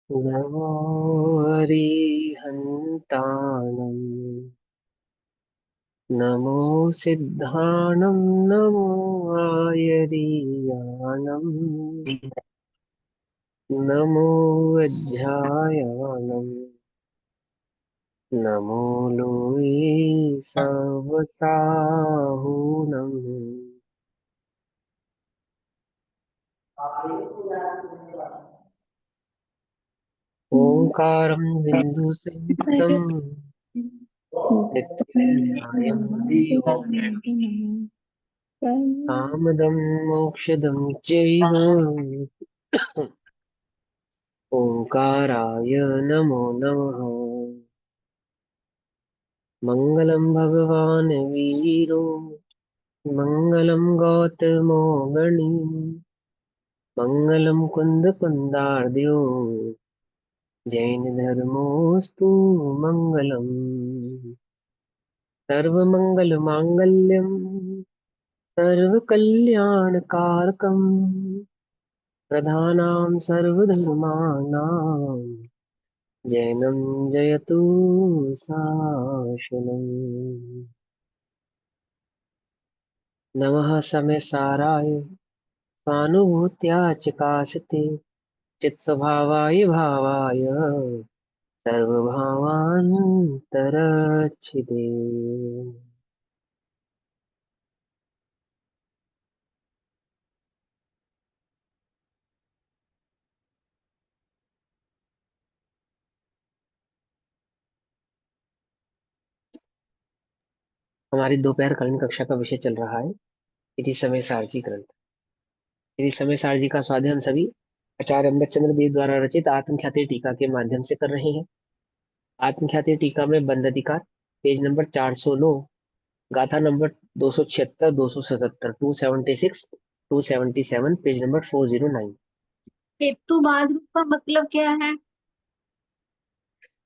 नमो हरिहन्ताणं नमो सिद्धाणं नमो आयरीयाणं नमो वैद्यायणं नमो लोये सवसाहुणम् ओंकारं बिन्दुसंयुक्तं नित्यनिर्मायं दिव्यं कामदं मोक्षदं चैव ओंकाराय नमो नमः। मङ्गलं भगवान् वीरो मङ्गलं गौतमो गणी मङ्गलं कुन्दकुन्दार्द्यो जैनधर्मोऽस्तु मङ्गलम्। सर्वमङ्गलमाङ्गल्यं सर्वकल्याणकारकं प्रधानां सर्वधर्माणां जैनं जयतु शासनम्। नमः समय साराय स्वानुभूत्या चिकासते चित्स्वभावाय भावाय सर्वभावान्तरच्छिदे। हमारी दोपहर कालीन कक्षा का विषय चल रहा है इति समय सारची ग्रंथ। इति समय सारची का स्वाध्याय हम सभी आचार्य अम्बेडचंद्र देव द्वारा रचित आत्मख्याति टीका के माध्यम से कर रहे हैं। आत्मख्याति टीका में बंद अधिकार पेज नंबर 409, गाथा नंबर 276, 277, 276, 277, पेज नंबर 409। हेतुवाद रूप का मतलब क्या है?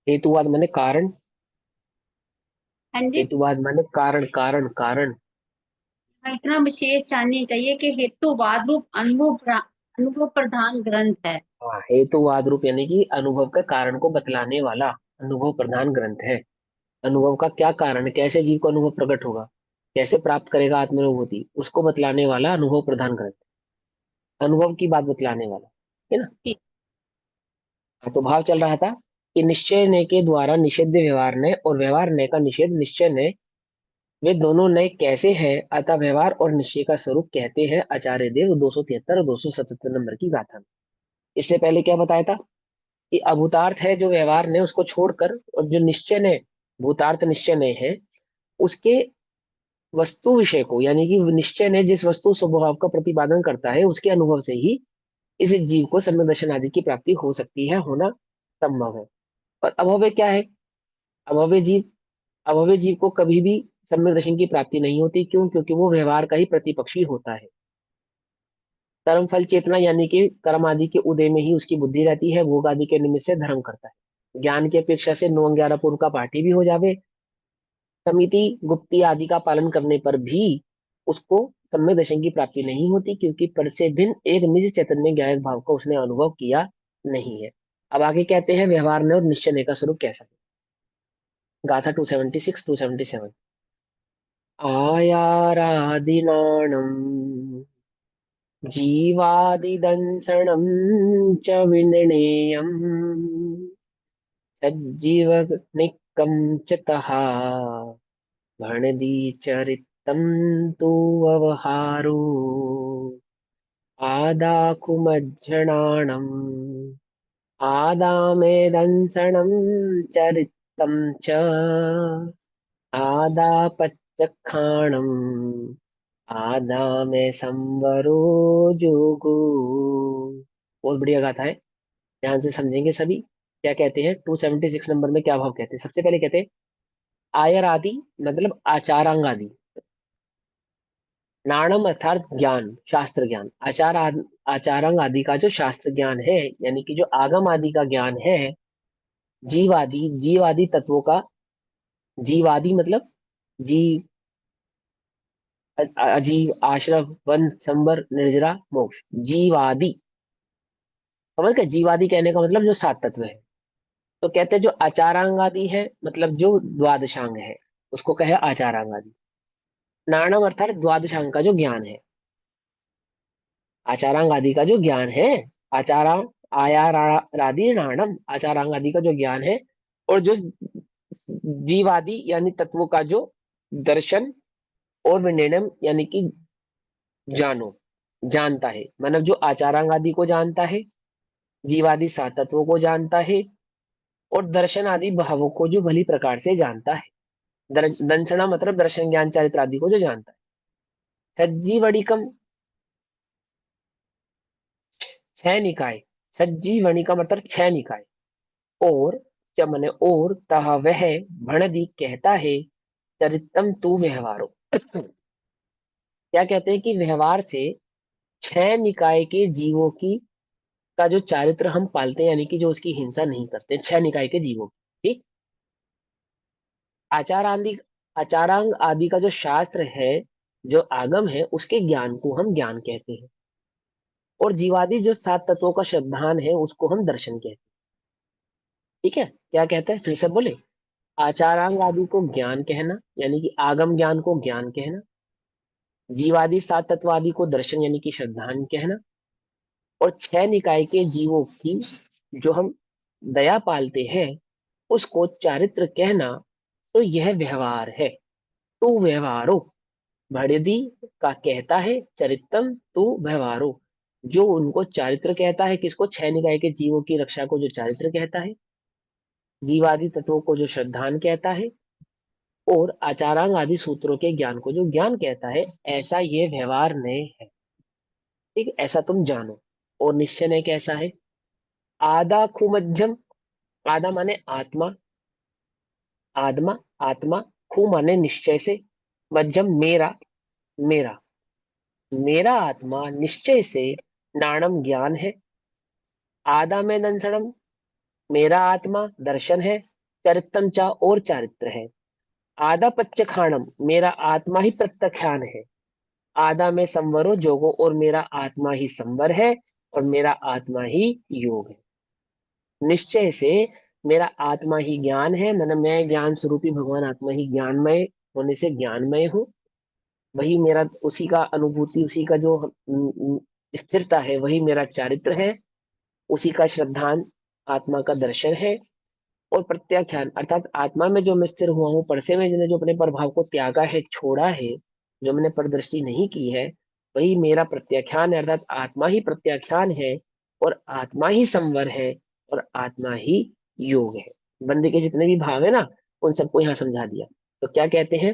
हेतुवाद माने कारण, हाँ जी। हेतुवाद माने कारण कारण कारण। इतना विशेष जाननी चाहिए कि हेतुवाद रूप अनुभव प्रधान ग्रंथ है। हाँ, हेतुवाद रूप यानी कि अनुभव के कारण को बतलाने वाला अनुभव प्रधान ग्रंथ है। अनुभव का क्या कारण है, कैसे जीव को अनुभव प्रकट होगा, कैसे प्राप्त करेगा आत्मानुभूति, उसको बतलाने वाला अनुभव प्रधान ग्रंथ, अनुभव की बात बतलाने वाला है ना। ठीक। हाँ, तो भाव चल रहा था कि निश्चय नय के द्वारा निषिद्ध व्यवहार नय और व्यवहार नय का निषेध निश्चय नय, वे दोनों नय कैसे हैं, अतः व्यवहार और निश्चय का स्वरूप कहते हैं आचार्य देव 273 और 277 नंबर की गाथा में। इससे पहले क्या बताया था कि अभूतार्थ है जो व्यवहार ने उसको छोड़कर, और जो निश्चय ने भूतार्थ निश्चय ने है उसके वस्तु विषय को, यानी कि निश्चय ने जिस वस्तु स्वभाव का प्रतिपादन करता है उसके अनुभव से ही इस जीव को सम्यक दर्शन आदि की प्राप्ति हो सकती है, होना संभव है। और अभव्य क्या है? अभव्य जीव, अभव्य जीव को कभी भी सम्यक दर्शन की प्राप्ति नहीं होती। क्यों? क्योंकि वो व्यवहार का ही प्रतिपक्षी होता है। कर्म फल चेतना यानी कि कर्म आदि के उदय में ही उसकी बुद्धि रहती है, भोग आदि के निमित्त से धर्म करता है। ज्ञान की अपेक्षा से 9-11 पूर्व का पाठी भी हो जावे, समिति गुप्ती आदि का पालन करने पर भी उसको सम्यक दर्शन की प्राप्ति नहीं होती, क्योंकि पर से भिन्न एक निज चैतन्य ज्ञायक भाव का उसने अनुभव किया नहीं है। अब आगे कहते हैं व्यवहार ने और निश्चय ने का स्वरूप कैसा है। गाथा 276, 277। आयारादिनाणम् जीवादिदंसनं च विनिर्णेयम् तज्जीवनिकं च तः भणदीचरितं तु व्यवहारो आदाकुमज्जनानम् आदामेदंसनं चरितं च आदापत्यक्षाणम् आदामे संवरो जोगो। बहुत बढ़िया गाथा है, ध्यान से समझेंगे सभी। क्या कहते हैं 276 नंबर में, क्या भाव कहते हैं? सबसे पहले कहते हैं आयर आदि मतलब आचारांग आदि, नाणम अर्थात ज्ञान, शास्त्र ज्ञान, आचारांग आदि का जो शास्त्र ज्ञान है, यानी कि जो आगम आदि का ज्ञान है, जीवादि तत्वों का, जीवादि मतलब जीव, अजीव, आश्रव, वन, संवर, निर्जरा, मोक्ष, जीवादि समझ गए? जीवादि कहने का मतलब जो सात तत्व है। तो कहते हैं जो आचारांग आदि है, मतलब जो द्वादशांग है, उसको कहे आचारांग आदि। नाणम अर्थात द्वादशांग का जो ज्ञान है, आचारांग आदि का जो ज्ञान है, आचारांग आयारादि नाणम, आचारांग आदि का जो ज्ञान है, और जो जीवादि यानी तत्वों का जो दर्शन और विनिर्णय यानी कि जानो, जानता है, मतलब जो आचारांग आदि को जानता है, जीवादि सात तत्वों को जानता है, और दर्शन आदि भावों को जो भली प्रकार से जानता है। दंसना मतलब दर्शन ज्ञान चारित्र आदि को जो जानता है। सज्जीवड़िकम, छह निकाय, सज्जीवणी का मतलब छह निकाय। और क्या मने, और तह वह भणदी कहता है, चरितम तू व्यवहारो। क्या कहते हैं कि व्यवहार से छह निकाय के जीवों की का जो चारित्र हम पालते हैं, यानी कि जो उसकी हिंसा नहीं करते, छह निकाय के जीवों की। ठीक। आचार आदि, आचारांग आदि का जो शास्त्र है, जो आगम है, उसके ज्ञान को हम ज्ञान कहते हैं। और जीवादि जो सात तत्वों का श्रद्धान है, उसको हम दर्शन कहते हैं। ठीक है, क्या कहते हैं फिर से बोले? आचारांग आदि को ज्ञान कहना, यानी कि आगम ज्ञान को ज्ञान कहना। जीवादि सात तत्वादि को दर्शन यानी कि श्रद्धान कहना। और छह निकाय के जीवों की जो हम दया पालते हैं, उसको चारित्र कहना। तो यह व्यवहार है। तो व्यवहारो, भड़िदी का कहता है, चरितम तू व्यवहारो, जो उनको चारित्र कहता है, किसको? छह निकाय के जीवों की रक्षा को जो चारित्र कहता है, जीवादि तत्वों को जो श्रद्धान कहता है, और आचारांग आदि सूत्रों के ज्ञान को जो ज्ञान कहता है, ऐसा ये व्यवहार ने है। ठीक है? ऐसा तुम जानो। और निश्चय ने कैसा है? आदा खुमज्जम, आदा माने आत्मा, आत्मा, आत्मा, खू माने निश्चय से, मज्जम मेरा, मेरा, मेरा आत्मा निश्चय से, नाणम ज्ञान है, आदा में दंसनम, मेरा आत्मा दर्शन है, चरितम चा और चारित्र है, आदा पच्चखाणम, मेरा आत्मा ही प्रत्यख्यान है, आदा में संवरो जोगो, और मेरा आत्मा ही संवर है, और मेरा आत्मा ही योग है। निश्चय से मेरा आत्मा ही ज्ञान है, मतलब मैं ज्ञान स्वरूपी भगवान आत्मा ही ज्ञानमय होने से ज्ञानमय हूँ। वही मेरा, उसी का अनुभूति, उसी का जो स्थिरता है, वही मेरा चारित्र है। उसी का श्रद्धान आत्मा का दर्शन है। और प्रत्याख्यान अर्थात आत्मा में जो मैं स्थिर हुआ हूँ, परसे में मैंने जो अपने प्रभाव को त्यागा है, छोड़ा है, जो मैंने परदृष्टि नहीं की है, वही मेरा प्रत्याख्यान है, अर्थात आत्मा ही प्रत्याख्यान है, और आत्मा ही संवर है, और आत्मा ही योग है। बंदे के जितने भी भाव है ना, उन सबको यहाँ समझा दिया। तो क्या कहते हैं?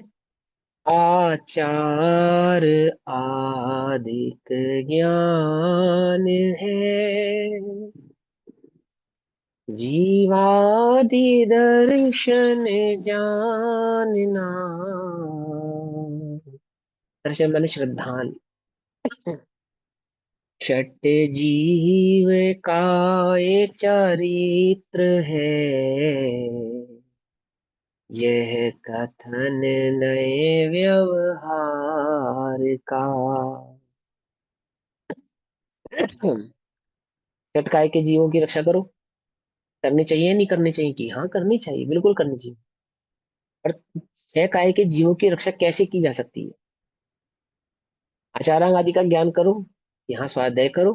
आचार आदिक ज्ञान है, जीवादि दर्शन जानना। दर्शन माने श्रद्धान। षट जीव का ये चरित्र है, यह कथन नए व्यवहार का। षट काय के जीवों की रक्षा करो, करनी चाहिए नहीं करनी चाहिए? कि हाँ, करनी चाहिए, बिल्कुल करनी चाहिए। पर छह काय के जीवों की रक्षा कैसे की जा सकती है? आचारांग आदि का ज्ञान करो, यहाँ स्वाध्याय करो।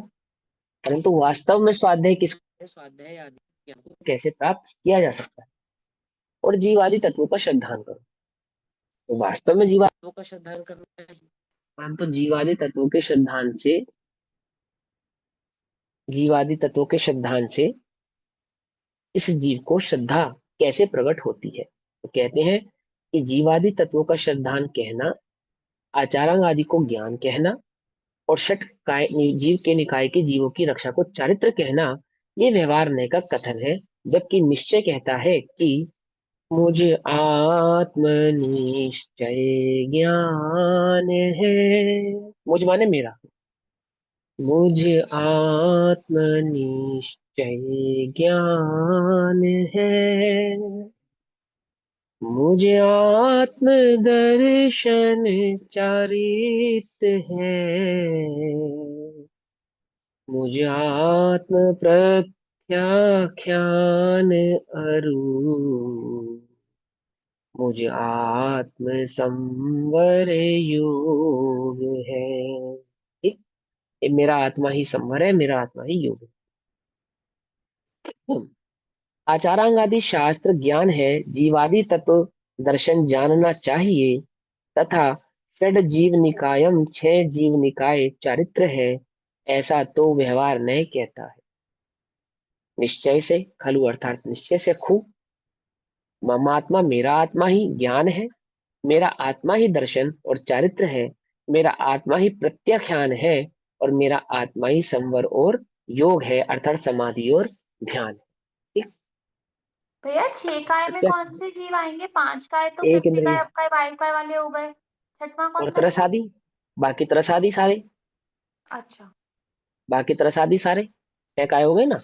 परंतु वास्तव में स्वाध्याय किसको, स्वाध्याय आदि ज्ञान को कैसे प्राप्त किया जा सकता है? और जीवादि तत्वों का श्रद्धान करो। तो वास्तव में जीवादि तत्वों का श्रद्धान करना है। परंतु जीवादि तत्वों के श्रद्धान से, जीवादि तत्वों के श्रद्धान से इस जीव को श्रद्धा कैसे प्रकट होती है? तो कहते हैं कि जीवादि तत्वों का श्रद्धान कहना, आचारांग आदि को ज्ञान कहना, और षट काय जीव के निकाय के जीवों की रक्षा को चारित्र कहना, ये व्यवहार न्याय का कथन है। जबकि निश्चय कहता है कि मुझ आत्मनिश्चय ज्ञान है, मुझ माने मेरा, मुझ आत्मनिश्चय ज्ञान है, मुझे आत्म दर्शन चारित है, मुझ आत्म प्रत्याख्यान अरु, मुझ आत्म संवर योग है। ठीक। ये मेरा आत्मा ही संवर है, मेरा आत्मा ही योग है। आचारांग आदि शास्त्र ज्ञान है, जीवादि तत्व दर्शन जानना चाहिए, तथा षड जीव निकायम छह जीव निकाय चारित्र है, ऐसा तो व्यवहार नहीं कहता है। निश्चय से खलु अर्थात निश्चय से खु, ममात्मा मेरा आत्मा ही ज्ञान है, मेरा आत्मा ही दर्शन और चारित्र है, मेरा आत्मा ही प्रत्याख्यान है, और मेरा आत्मा ही संवर और योग है अर्थात समाधि और ध्यान है। ठीक। भैया 6 काय में कौन प्रत्याख्यान से जीव आएंगे? 5 काय तो एक 50 काय, इंद्रिय अब काय, 22 काय वाले हो गए। छठवां और कौन सा था? त्रसादी, बाकी त्रसादी सारे, अच्छा। बाकी त्रसादी सारे छह काय हो गए ना,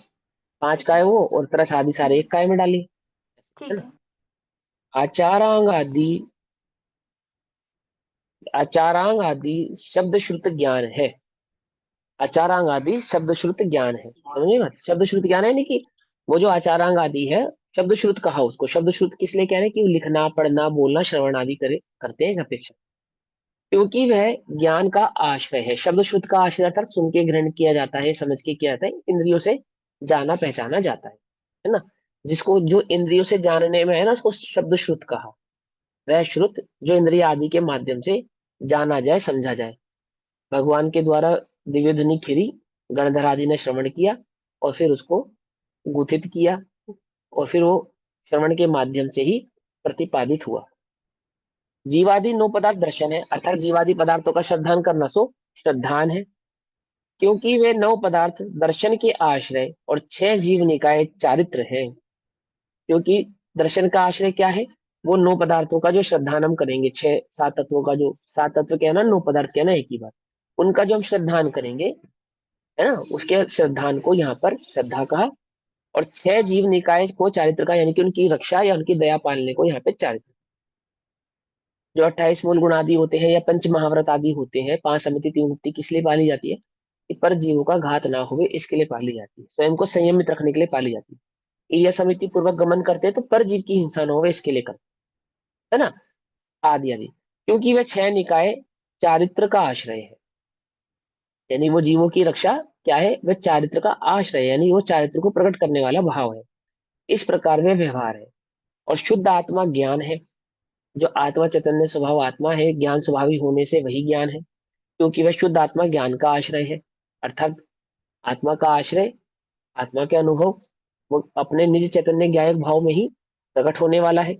पांच ठीक काय है। वो और त्रसादी सारे एक काय में डाली, है ठीक ना। है। आचारांग आदि, आचारांग आदि शब्द श्रुत ज्ञान है। आचारांग आदि शब्द श्रुत ज्ञान है, समझे बात, शब्द श्रुत ज्ञान है नहीं कि वो जो आचारांग आदि है, शब्द श्रुत कहा उसको, शब्द श्रुत किस लिए कह रहे हैं कि लिखना पढ़ना बोलना श्रवण आदि करे करते हैं अपेक्षा, क्योंकि वह ज्ञान का आश्रय है। शब्द श्रुत का आश्रय अर्थात सुन के ग्रहण किया जाता है, समझ के किया जाता है, इंद्रियों से जाना पहचाना जाता है ना। जिसको जो इंद्रियों से जानने में है ना, उसको शब्द श्रुत कहा। वह श्रुत जो इंद्रिय आदि के माध्यम से जाना जाए समझा जाए, भगवान के द्वारा दिव्य ध्वनि खिरी, गणधर आदि ने श्रवण किया और फिर उसको गुथित किया, और फिर वो श्रवण के माध्यम से ही प्रतिपादित हुआ। जीवादि नौ पदार्थ दर्शन है, अर्थात जीवादि पदार्थों का श्रद्धान करना सो श्रद्धान है, क्योंकि वे नौ पदार्थ दर्शन के आश्रय और छह जीव निकाय चारित्र है। क्योंकि दर्शन का आश्रय क्या है, वो नौ पदार्थों का जो श्रद्धान हम करेंगे, छह सात तत्वों का, जो सात तत्व क्या है ना, नौ पदार्थ क्या है ना, एक ही बात, उनका जो हम श्रद्धान करेंगे, है ना, उसके श्रद्धान को यहाँ पर श्रद्धा कहा। और छह जीव निकाय को चारित्र का, यानी कि उनकी रक्षा या उनकी दया पालने को यहाँ पे चारित्र। जो 28 मूल गुण आदि होते हैं या पंच महाव्रत आदि होते हैं, पांच समिति तीन मुक्ति, किस लिए पाली जाती है कि पर जीवों का घात ना होवे, इसके लिए पाली जाती है, स्वयं को संयमित रखने के लिए पाली जाती है। यह समिति पूर्वक गमन करते हैं तो पर जीव की हिंसा न होवे इसके लिए करते हैं, है ना, आदि आदि। क्योंकि वह छह निकाय चारित्र का आश्रय है, यानी वो जीवों की रक्षा क्या है, वह चारित्र का आश्रय है, यानी वो चारित्र को प्रकट करने वाला भाव है। इस प्रकार में व्यवहार है। और शुद्ध आत्मा ज्ञान है, जो आत्मा चैतन्य स्वभाव आत्मा है, ज्ञान स्वभावी होने से वही ज्ञान है, क्योंकि वह शुद्ध आत्मा ज्ञान का आश्रय है। अर्थात आत्मा का आश्रय, आत्मा के अनुभव, वो अपने निज चैतन्य ज्ञायक भाव में ही प्रकट होने वाला है।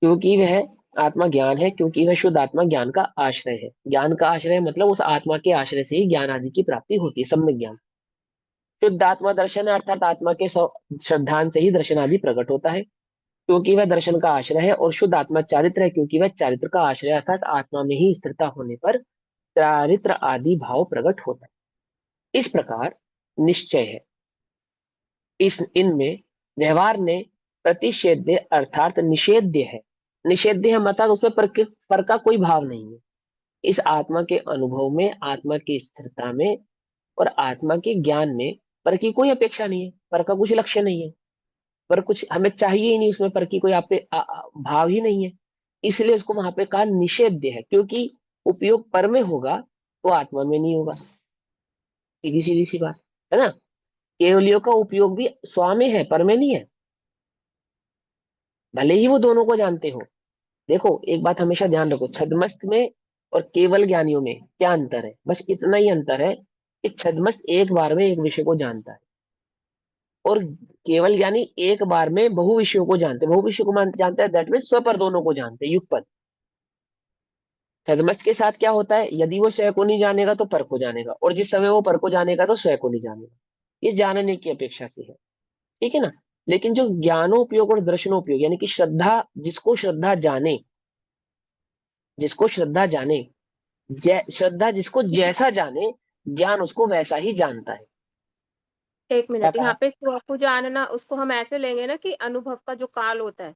क्योंकि वह आत्मा ज्ञान है, क्योंकि वह शुद्ध आत्मा ज्ञान का आश्रय है। ज्ञान का आश्रय मतलब उस आत्मा के आश्रय से ही ज्ञान आदि की प्राप्ति होती है, सम्यक ज्ञान। शुद्ध आत्मा दर्शन है, अर्थात आत्मा के श्रद्धान से ही दर्शन आदि प्रकट होता है, क्योंकि वह दर्शन का आश्रय है। और शुद्ध आत्मा चारित्र है, क्योंकि वह चारित्र का आश्रय अर्थात आत्मा में ही स्थिरता होने पर चारित्र आदि भाव प्रकट होता है। इस प्रकार निश्चय है, इस इनमें व्यवहार ने प्रतिषेध्य अर्थात निषेध्य है। निषेध्य है अर्थात उसमें पर का कोई भाव नहीं है। इस आत्मा के अनुभव में, आत्मा की स्थिरता में और आत्मा के ज्ञान में पर की कोई अपेक्षा नहीं है, पर का कुछ लक्ष्य नहीं है, पर कुछ हमें चाहिए ही नहीं, उसमें पर की कोई आप पे भाव ही नहीं है। इसलिए उसको वहां पे कहा निषेध्य है, क्योंकि उपयोग पर में होगा तो आत्मा में नहीं होगा, सीधी सीधी सी बात है ना। केवलियों का उपयोग भी स्व में है, पर में नहीं है, भले ही वो दोनों को जानते हो। देखो एक बात हमेशा ध्यान रखो, छद्मस्त में और केवल ज्ञानियों में क्या अंतर है, बस इतना ही अंतर है कि छद्मस्त एक बार में एक विषय को जानता है, और केवल ज्ञानी एक बार में बहु विषयों को जानते हैं, बहु विषयों को जानता है, दैट मीन स्व पर दोनों को जानते हैं, युगपत। छद्मस्त के साथ क्या होता है, यदि वो स्वयं को नहीं जानेगा तो पर को जानेगा, और जिस समय वो पर को जानेगा तो स्वयं को नहीं जानेगा। ये जानने की अपेक्षा से है, ठीक है ना। लेकिन जो ज्ञानोपयोग और दर्शनोपयोग, यानी कि श्रद्धा, जिसको श्रद्धा जाने, जिसको श्रद्धा जाने, श्रद्धा जिसको जैसा जाने, ज्ञान उसको वैसा ही जानता है। एक क्या मिनट, कहा, यहाँ पे स्व को जानना उसको हम ऐसे लेंगे ना कि अनुभव का जो काल होता है।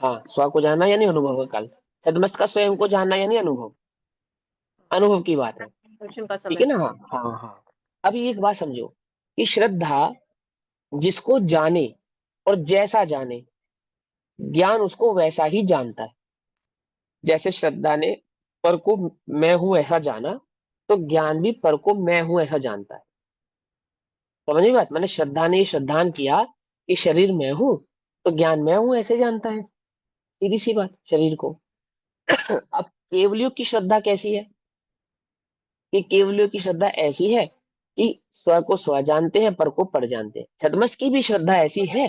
हाँ, स्व को जानना यानी अनुभव का काल, सदमस्त का स्वयं को जानना यानी अनुभव, अनुभव की बात है। दर्शन का ठीक है समय। ना। हाँ हाँ हाँ। अब एक बात समझो कि श्रद्धा जिसको जाने और जैसा जाने, ज्ञान उसको वैसा ही जानता है। जैसे श्रद्धा ने पर को मैं हूं ऐसा जाना, तो ज्ञान भी पर को मैं हूं ऐसा जानता है। समझ बात, मैंने श्रद्धा ने श्रद्धान किया कि शरीर मैं हूं, तो ज्ञान मैं हूं ऐसे जानता है। सीधी सी बात, शरीर को। अब केवलियों की श्रद्धा कैसी है, कि केवलियों की श्रद्धा ऐसी है कि स्व को स्व जानते हैं, पर को पर जानते हैं। छद्मस की भी श्रद्धा ऐसी है,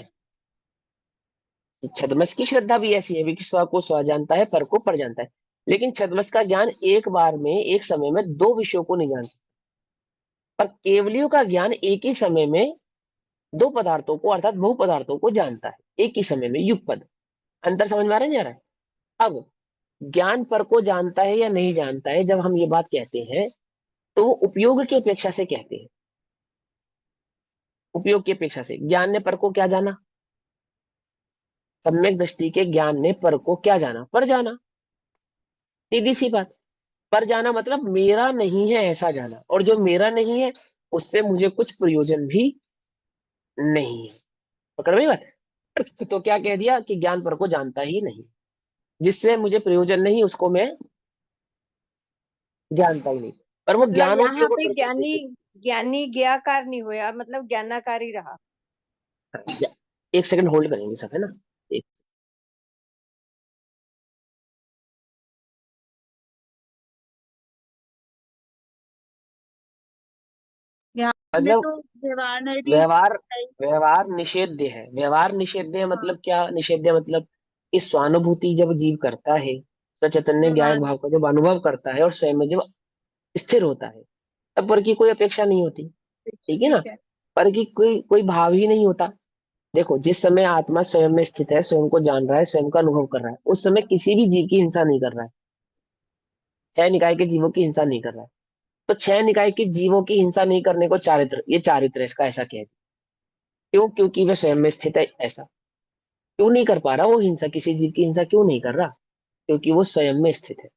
छद्मस की श्रद्धा भी ऐसी है कि स्व को स्व जानता है, पर को पर जानता है। लेकिन छद्मस का ज्ञान एक बार में, एक समय में दो विषयों को नहीं जान सकता। पर केवलियों का ज्ञान एक ही समय में दो पदार्थों को, अर्थात बहु पदार्थों को जानता है, एक ही समय में, युगपद। अंतर समझ में आ रहा है नहीं आ रहा है? अब ज्ञान पर को जानता है या नहीं जानता है, जब हम ये बात कहते हैं तो वो उपयोग की अपेक्षा से कहते हैं। उपयोग की अपेक्षा से ज्ञान ने पर को क्या जाना, सम्यक दृष्टि के ज्ञान ने पर को क्या जाना, पर जाना। सीधी सी बात। पर जाना मतलब मेरा नहीं है ऐसा जाना, और जो मेरा नहीं है उससे मुझे कुछ प्रयोजन भी नहीं है। पकड़ में बात। तो क्या कह दिया कि ज्ञान पर को जानता ही नहीं, जिससे मुझे प्रयोजन नहीं उसको मैं जानता ही नहीं। पर वो मतलब यहाँ ज्ञानोपयोग पे दर्शन से ज्ञानी ज्ञानी ज्ञाकार नहीं हुआ, मतलब ज्ञानाकार ही रहा। एक सेकंड होल्ड करेंगे सब, है ना। एक यहाँ में मतलब तो व्यवहार ने भी व्यवहार, व्यवहार निषेध्य है। व्यवहार निषेध्य है हाँ, मतलब क्या, निषेध्य मतलब इस स्वानुभूति जब जीव करता है, तो चैतन्य ज्ञायक व्यवहार भाव का जब अनुभव करता है और स्वयं में जब स्थिर होता है, तब पर की कोई अपेक्षा नहीं होती। ठीक है ना। ठीक है। पर की कोई कोई भाव ही नहीं होता। देखो, जिस समय आत्मा स्वयं में स्थित है, स्वयं को जान रहा है, स्वयं का अनुभव कर रहा है, उस समय किसी भी जीव की हिंसा नहीं कर रहा है। छह निकाय के जीवों की हिंसा नहीं कर रहा है। तो छह निकाय के जीवों की हिंसा नहीं करने को चारित्र, ये चारित्र है इसका, ऐसा कह दिया। क्यों? क्योंकि वह स्वयं में स्थित है। ऐसा क्यों नहीं कर पा रहा वो हिंसा, किसी जीव की हिंसा क्यों नहीं कर रहा? क्योंकि वो स्वयं में स्थित है।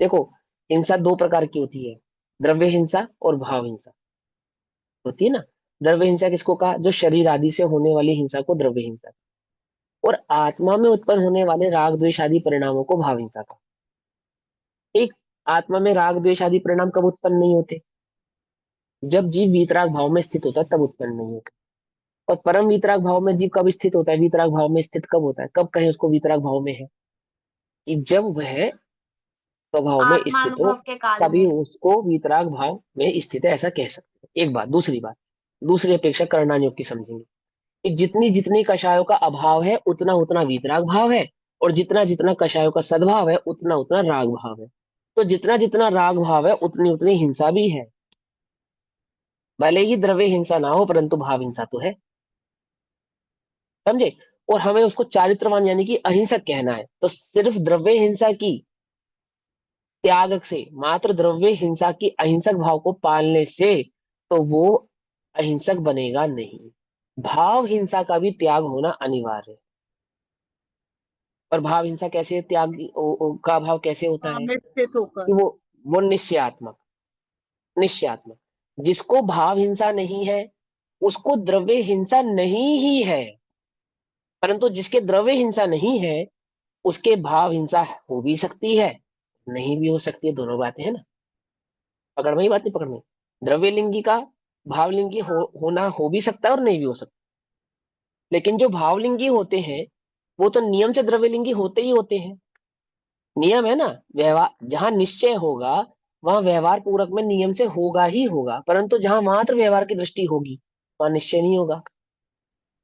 देखो, हिंसा दो प्रकार की होती है, द्रव्य हिंसा और भाव हिंसा होती है ना। द्रव्य हिंसा किसको कहा? जो शरीर आदि से होने वाली हिंसा को द्रव्य हिंसा। और आत्मा में उत्पन्न होने वाले राग द्वेष आदि परिणामों को भाव हिंसा कहा। एक, आत्मा में राग द्वेष आदि परिणाम कब उत्पन्न नहीं होते? जब जीव वीतराग भाव में स्थित होता है, तब उत्पन्न नहीं होते। और परम वीतराग भाव में जीव कब स्थित होता है? वीतराग भाव में स्थित कब होता है? कब कहें उसको वीतराग भाव में है? कि जब वह स्वभाव में स्थित हो, आत्मानुभव के काल तभी में। उसको वीतराग भाव में स्थित है ऐसा कह सकते हैं। एक बात। दूसरी बात, दूसरी अपेक्षा करणानियोग की समझेंगे कि जितनी जितनी कषायों का अभाव है, उतना उतना वीतराग भाव है, और जितना जितना कषायों का सद्भाव है, उतना उतना राग भाव है। तो जितना जितना राग भाव है, उतनी उतनी हिंसा भी है। भले ही द्रव्य हिंसा ना हो, परंतु भाव हिंसा तो है। समझे? और हमें उसको चारित्रवान यानी कि अहिंसक कहना है, तो सिर्फ द्रव्य हिंसा की त्याग से, मात्र द्रव्य हिंसा की अहिंसक भाव को पालने से, तो वो अहिंसक बनेगा नहीं। भाव हिंसा का भी त्याग होना अनिवार्य है। और भाव हिंसा कैसे त्याग का भाव कैसे होता हाँ, है? में स्थित होकर। कि वो निश्चयात्मक, निश्चयात्मक। जिसको भाव हिंसा नहीं है, उसको द्रव्य हिंसा नहीं ही है। परंतु जिसके द्रव्य हिंसा नहीं है, उसके भाव हिंसा हो भी सकती है, नहीं भी हो सकती है। दोनों बातें हैं ना। पकड़ में ही बात, नहीं पकड़ में? द्रव्य लिंगी का भावलिंगी होना हो भी सकता है और नहीं भी हो सकता। लेकिन जो भावलिंगी होते हैं, वो तो नियम से द्रव्यलिंगी होते ही होते हैं। नियम है ना। व्यवहार जहां निश्चय होगा, वहां व्यवहार पूरक में नियम से होगा ही होगा, परंतु जहां मात्र व्यवहार की दृष्टि होगी, वहां निश्चय नहीं होगा।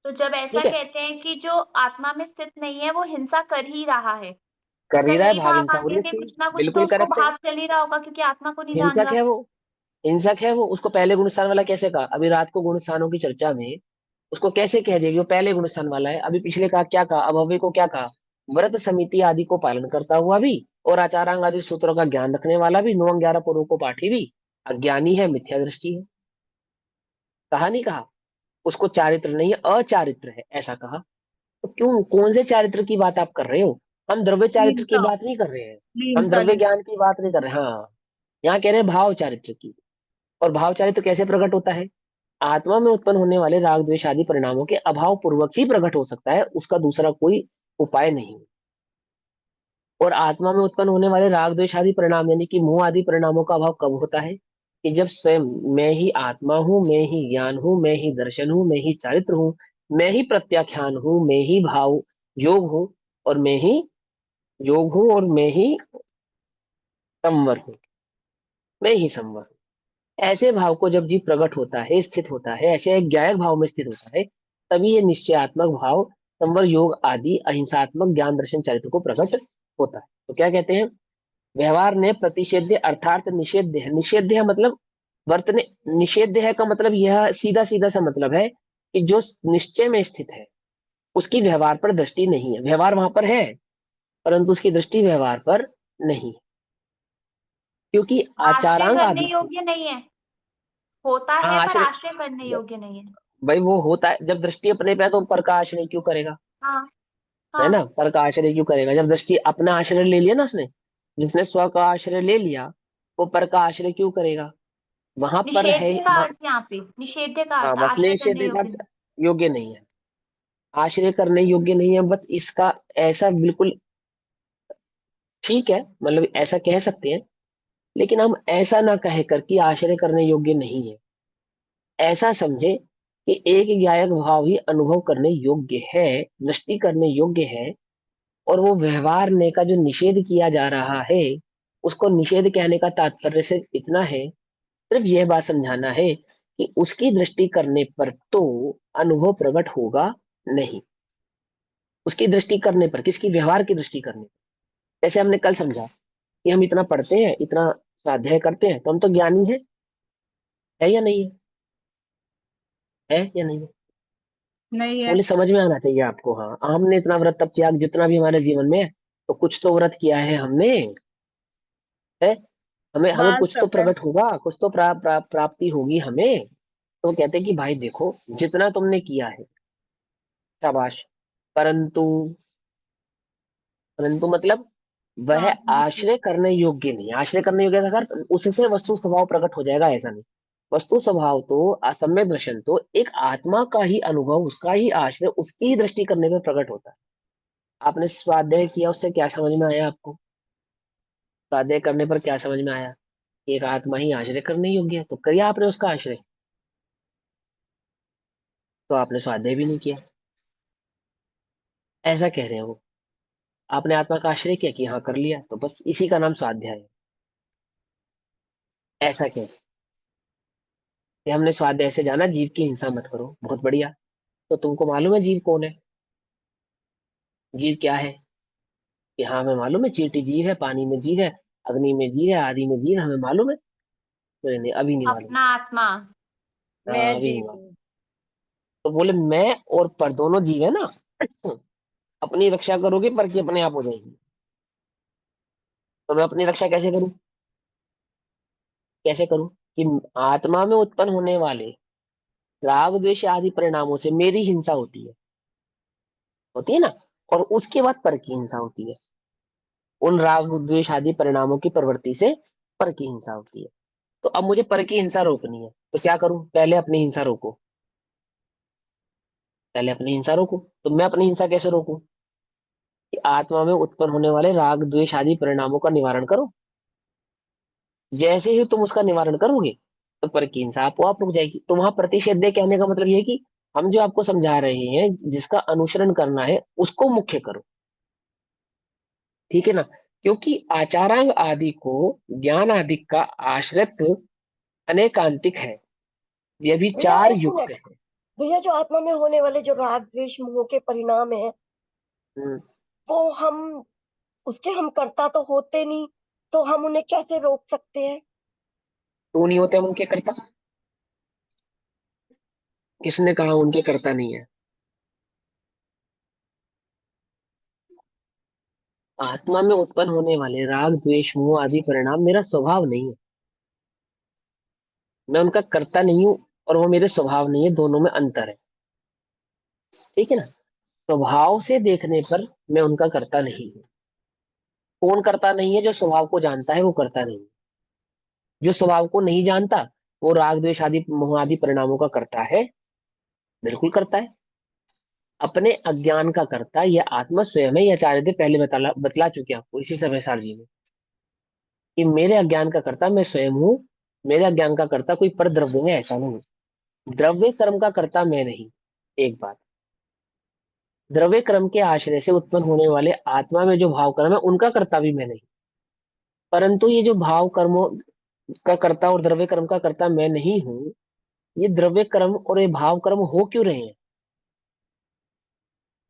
तो जब ऐसा ठीक है। कहते हैं कि जो आत्मा में स्थित नहीं है वो हिंसा कर ही रहा है, तो कर इसका ही रहा है, यही भाव भाव हिंसा होने मांगेंगे, से। कुछ ना कुछ तो बिल्कुल उसको करेक्ट है। भाव चल ही रहा होगा क्योंकि आत्मा को नहीं जान हिंसक रहा। है वो, हिंसक है वो। उसको पहले गुण स्थान वाला कैसे कहा? अभी रात को गुण स्थानों की चर्चा में उसको कैसे कह दिया कि वो पहले गुण स्थान वाला है? अभी पिछले का क्या कहा? अभव्य को क्या कहा? व्रत समिति आदि को पालन करता हुआ भी, और आचारांग आदि सूत्रों का ज्ञान रखने वाला भी, 9 11 पूर्व को पाठी भी, अज्ञानी है, मिथ्या दृष्टि है। कहा नहीं कहा? उसको चारित्र नहीं है, अचारित्र है, ऐसा कहा। तो क्यों, कौन से चारित्र की बात आप कर रहे हो? हम द्रव्य चारित्र की लीनता, बात नहीं कर रहे हैं। हम लीनता, द्रव्य लीनता। ज्ञान की बात नहीं कर रहे। हाँ, यहाँ कह रहे हैं भाव चारित्र की। और भाव चारित्र कैसे प्रकट होता है? आत्मा में उत्पन्न होने वाले राग द्वेष आदि परिणामों के अभाव पूर्वक ही प्रकट हो सकता है, उसका दूसरा कोई उपाय नहीं। और आत्मा में उत्पन्न होने वाले राग द्वेष आदि परिणाम यानी कि मोह आदि परिणामों का अभाव कब होता है? कि जब स्वयं मैं ही आत्मा हूँ, मैं ही ज्ञान हूँ, मैं ही दर्शन हूँ, मैं ही चारित्र हूँ, मैं ही प्रत्याख्यान हूँ, मैं ही भाव योग हूँ, और मैं ही योग हूँ, और मैं ही संवर हूँ, मैं ही संवर हूँ। ऐसे भाव को जब जीव प्रकट होता है, स्थित होता है, ऐसे एक ज्ञायक भाव में स्थित होता है, तभी ये निश्चयात्मक भाव संवर योग आदि अहिंसात्मक ज्ञान दर्शन चरित्र को प्रकट होता है। तो क्या कहते हैं? व्यवहार ने प्रतिषेध्य अर्थात निषेध्य है। निषेध्य है मतलब वर्तने, निषेध्य है का मतलब यह सीधा सीधा सा मतलब है कि जो निश्चय में स्थित है उसकी व्यवहार पर दृष्टि नहीं है। व्यवहार वहां पर है परंतु उसकी दृष्टि व्यवहार पर नहीं है, क्योंकि आश्रय आचारांग करने आदि को। योग्य नहीं है, होता हाँ है पर आश्रय, आश्रय करने योग्य नहीं है। भाई वो होता है जब दृष्टि अपने पे है तो पर का आश्रय क्यों करेगा? हाँ है हाँ। ना, पर का आश्रय क्यों करेगा? जब दृष्टि अपना आश्रय ले लिया ना उसने, जिसने स्व का आश्रय ले लिया, वो पर का आश्रय क्यों करेगा? वहां पर है निषेध्य का अर्थ यहाँ पे, निषेध्य का हाँ अर्थ बस आश्रय निषेध करने योग्य नहीं। योग्य नहीं है, आश्रय करने योग्य नहीं है। बस इसका ऐसा बिल्कुल ठीक है, मतलब ऐसा कह सकते हैं, लेकिन हम ऐसा ना कहे कर कि आश्रय करने योग्य नहीं है। ऐसा समझे कि एक ज्ञायक भाव ही अनुभव करने योग्य है, दृष्टि करने योग्य है, और वो व्यवहार ने का जो निषेध किया जा रहा है, उसको निषेध कहने का तात्पर्य सिर्फ इतना है, सिर्फ यह बात समझाना है कि उसकी दृष्टि करने पर तो अनुभव प्रकट होगा नहीं। उसकी दृष्टि करने पर, किसकी? व्यवहार की दृष्टि करने पर। जैसे हमने कल समझा कि हम इतना पढ़ते हैं, इतना स्वाध्याय करते हैं, तो हम तो ज्ञानी है या नहीं है या नहीं है? नहीं है। बोले समझ में आना चाहिए आपको। हाँ, हमने इतना व्रत तप त्याग जितना भी हमारे जीवन में है, तो कुछ तो व्रत किया है हमने, है। हमें हमें बात कुछ तो सब है। प्रकट होगा, कुछ तो प्राप्ति होगी हमें। तो कहते हैं कि भाई देखो जितना तुमने किया है शाबाश, परंतु, परंतु मतलब वह हाँ बिल्कुल। आश्रय करने योग्य नहीं। आश्रय करने योग्य का अर्थ उससे वस्तु स्वभाव प्रकट हो जाएगा ऐसा नहीं। वस्तु स्वभाव तो असम्यक दर्शन तो एक आत्मा का ही अनुभव, उसका ही आश्रय, उसकी ही दृष्टि करने में प्रकट होता है। आपने स्वाध्याय किया, उससे क्या समझ में आया आपको? स्वाध्याय करने पर क्या समझ में आया? कि एक आत्मा ही आश्रय करने योग्य है, तो करिए आपने उसका आश्रय, तो आपने स्वाध्याय भी नहीं किया। ऐसा कह रहे हैं वो, आपने आत्मा का आश्रय किया कि हाँ कर लिया, तो बस इसी का नाम स्वाध्याय है। ऐसा कैसे? कि हमने स्वाध्याय से जाना जीव की हिंसा मत करो, बहुत बढ़िया। तो तुमको मालूम है जीव कौन है? जीव क्या है? कि हाँ हमें मालूम है, चींटी जीव है, पानी में जीव है, अग्नि में जीव है, आदि में जीव है, हमें मालूम है। नहीं नहीं, अभी नहीं मालूम। अपना आत्मा। हाँ मैं अभी नहीं जीव मालूम। हूँ। तो बोले मैं और पर दोनों जीव है ना। अपनी रक्षा करोगे पर की अपने आप हो जाएगी। तो मैं अपनी रक्षा कैसे करूं? कैसे करूं? कि आत्मा में उत्पन्न होने वाले राग द्वेष आदि परिणामों से मेरी हिंसा होती है ना, और उसके बाद पर की हिंसा होती है। उन राग द्वेष आदि परिणामों की प्रवृत्ति से पर की हिंसा होती है। तो अब मुझे पर की हिंसा रोकनी है, तो क्या करूं? पहले अपनी हिंसा रोको, पहले अपनी हिंसा रोको। तो मैं अपनी हिंसा कैसे रोकूं? कि आत्मा में उत्पन्न होने वाले राग द्वेष आदि परिणामों का निवारण करो। जैसे ही तुम उसका निवारण करोगे तो पर की हिंसा आपको आप रुक जाएगी। तो वहां प्रतिषेध्य कहने का मतलब ये है कि हम जो आपको समझा रहे हैं, जिसका अनुसरण करना है उसको मुख्य करो, ठीक है ना। क्योंकि आचारांग आदि को ज्ञान आदि का आश्रित अनेकांतिक है, भैया व्यभिचार एक युक्त मिनट। है। भैया जो आत्मा में होने वाले जो राग द्वेष मोह के परिणाम है, हम्म, वो हम उसके हम कर्ता तो होते नहीं, तो हम उन्हें कैसे रोक सकते हैं? तो नहीं होते हम उनके कर्ता? किसने कहा उनके कर्ता नहीं है? आत्मा में उत्पन्न होने वाले राग द्वेष मोह आदि परिणाम मेरा स्वभाव नहीं है, मैं उनका कर्ता नहीं हूं, और वो मेरे स्वभाव नहीं है, दोनों में अंतर है, ठीक है ना। स्वभाव से देखने पर मैं उनका कर्ता नहीं हूं। कौन करता नहीं है? जो स्वभाव को जानता है वो करता नहीं है। जो स्वभाव को नहीं जानता वो राग द्वेष आदि मोह आदि परिणामों का करता है, बिल्कुल करता है। अपने अज्ञान का करता यह आत्मा स्वयं है। यह आचार्य थे पहले बतला चुके आपको इसी समय सार जी में कि मेरे अज्ञान का करता मैं स्वयं हूँ। मेरे अज्ञान का करता कोई पर द्रव्य है ऐसा नहीं। द्रव्य कर्म का करता मैं नहीं। एक बात, द्रव्य कर्म के आश्रय से उत्पन्न होने वाले आत्मा में जो भाव कर्म है उनका करता भी मैं नहीं। परंतु ये जो भाव कर्मों का करता और द्रव्य कर्म का करता मैं नहीं हूं, ये द्रव्य कर्म और ये भाव कर्म हो क्यों रहे हैं?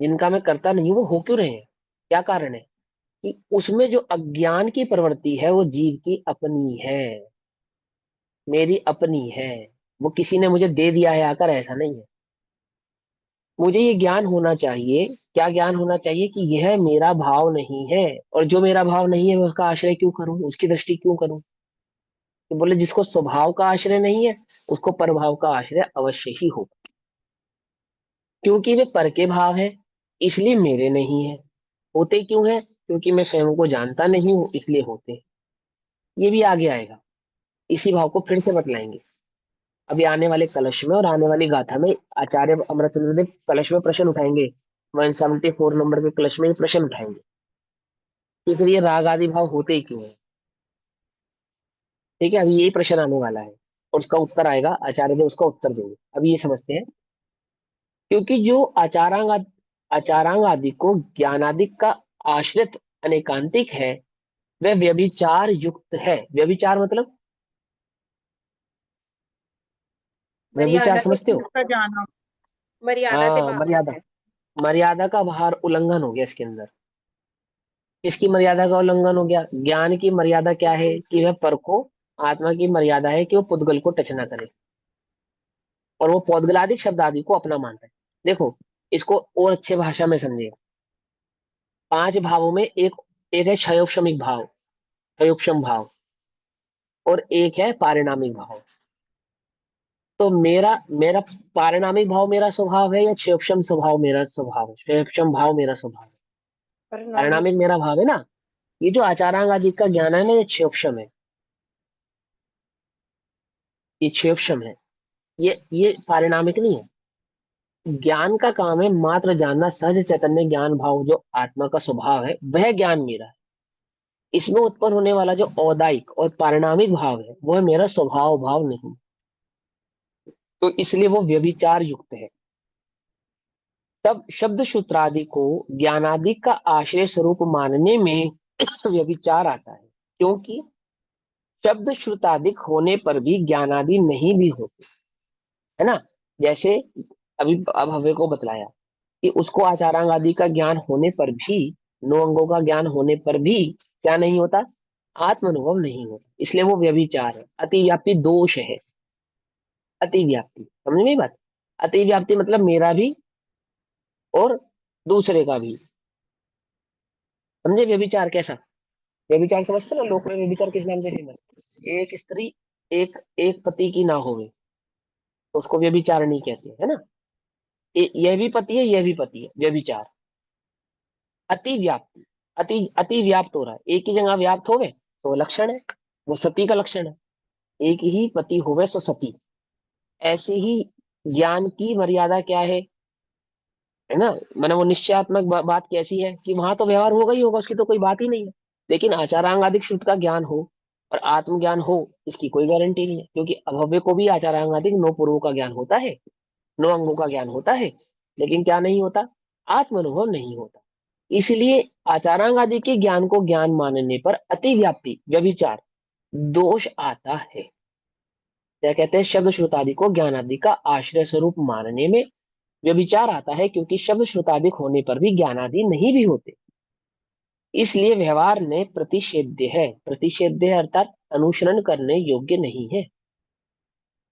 जिनका मैं करता नहीं हूं वो हो क्यों रहे हैं? क्या कारण है? कि उसमें जो अज्ञान की प्रवृत्ति है वो जीव की अपनी है, मेरी अपनी है। वो किसी ने मुझे दे दिया है आकर, ऐसा नहीं है। मुझे ये ज्ञान होना चाहिए। क्या ज्ञान होना चाहिए? कि यह मेरा भाव नहीं है, और जो मेरा भाव नहीं है मैं उसका आश्रय क्यों करूं, उसकी दृष्टि क्यों करूं? तो बोले जिसको स्वभाव का आश्रय नहीं है उसको परभाव का आश्रय अवश्य ही होगा, क्योंकि वे पर के भाव है, इसलिए मेरे नहीं है। होते क्यों है? क्योंकि मैं स्वयं को जानता नहीं हूं इसलिए होते हैं। ये भी आगे आएगा, इसी भाव को फिर से बतलाएंगे अभी आने वाले कलश में और आने वाली गाथा में। आचार्य अमृतचंद्र देव कलश में प्रश्न उठाएंगे, 174 नंबर के कलश में ये प्रश्न उठाएंगे कि फिर ये राग आदि भाव होते ही क्यों है। ठीक है, अभी यही प्रश्न आने वाला है और उसका उत्तर आएगा, आचार्य देव उसका उत्तर देंगे। अभी ये समझते हैं, क्योंकि जो आचारांग आदि को ज्ञानादिक का आश्रित अनेकांतिक है वह व्यभिचार युक्त है। व्यभिचार मतलब व्यभिचार मर्यादा के समझते हो? का जाना, मर्यादा से हाँ, बाहर मर्यादा। है। मर्यादा का बाहर उल्लंघन हो गया इसके अंदर। इसकी मर्यादा का उल्लंघन हो गया। ज्ञान की मर्यादा क्या है? कि वह परखो। आत्मा की मर्यादा है कि वो पुद्गल को टच ना करे, और वो पौद्गलादिक शब्द आदि को अपना मानता है। देखो, इसको और अच्छे भाषा में समझिए। 5 भावों में एक एक है क्षयोपशमिक भाव, क्षयोपशम भाव, और एक है पारिणामिक भाव। तो मेरा मेरा पारिणामिक भाव मेरा स्वभाव है या क्षयोपशम स्वभाव मेरा स्वभाव है? क्षयोपशम भाव मेरा स्वभाव है। परिणामिक। पारिणामिक मेरा भाव है ना। ये जो आचारांग आदि का ज्ञान है ना, ये क्षयोपशम है। ये क्षयोपशम है, ये पारिणामिक नहीं है। ज्ञान का काम है मात्र जानना। सहज चैतन्य ज्ञान भाव जो आत्मा का स्वभाव है वह ज्ञान मेरा है। इसमें उत्पन्न होने वाला जो औदायिक और पारिणामिक भाव है वह मेरा स्वभाव भाव नहीं। तो इसलिए वो व्यभिचार युक्त है। तब शब्द सूत्रादि को ज्ञानादि का आश्रय स्वरूप मानने में व्यभिचार आता है, क्योंकि शब्द श्रुतादिक होने पर भी ज्ञानादि नहीं भी होते, है ना। जैसे अभी अब हमें को बतलाया कि उसको आचारांग आदि का ज्ञान होने पर भी, 9 अंगों का ज्ञान होने पर भी क्या नहीं होता? आत्म अनुभव नहीं होता। इसलिए वो व्यभिचार है, अतिव्याप्ति दोष है। अतिव्याप्ति समझ में बात? अतिव्याप्ति मतलब मेरा भी और दूसरे का भी। समझे व्यभिचार कैसा? व्यभिचार समझते ना, लोक में व्यभिचार किस नाम से फेमस? एक स्त्री एक एक पति की ना होवे तो उसको व्यभिचारिणी कहते हैं, है ना। यह भी पति है, यह भी पति है, व्यभिचार। अति व्याप्ति, अति व्याप्त हो रहा है, एक ही जगह व्याप्त होवे तो वो लक्षण है, वो सती का लक्षण है। एक ही पति होवे सो सती। ऐसे ही ज्ञान की मर्यादा क्या है ना। मैंने वो निश्चयात्मक बात कैसी है कि वहां तो व्यवहार होगा ही होगा, उसकी तो कोई बात ही नहीं है। लेकिन आचारांगादिक शुद्ध का ज्ञान हो और आत्मज्ञान हो, इसकी कोई गारंटी नहीं है, क्योंकि अभव्य को भी आचारांगादिक 9 पूर्वों का ज्ञान होता है, 9 अंगों का ज्ञान होता है, लेकिन क्या नहीं होता? आत्म अनुभव नहीं होता। इसलिए आचारांग आदि के ज्ञान को ज्ञान मानने पर अति व्याप्ति व्यभिचार दोष आता है। क्या कहते हैं? शब्द श्रुतादि को ज्ञान आदि का आश्रय स्वरूप मानने में व्यभिचार आता है, क्योंकि शब्द श्रुतादिक होने पर भी ज्ञान आदि नहीं भी होते। इसलिए व्यवहार ने प्रतिषेध्य है। प्रतिषेध्य है अर्थात अनुसरण करने योग्य नहीं है,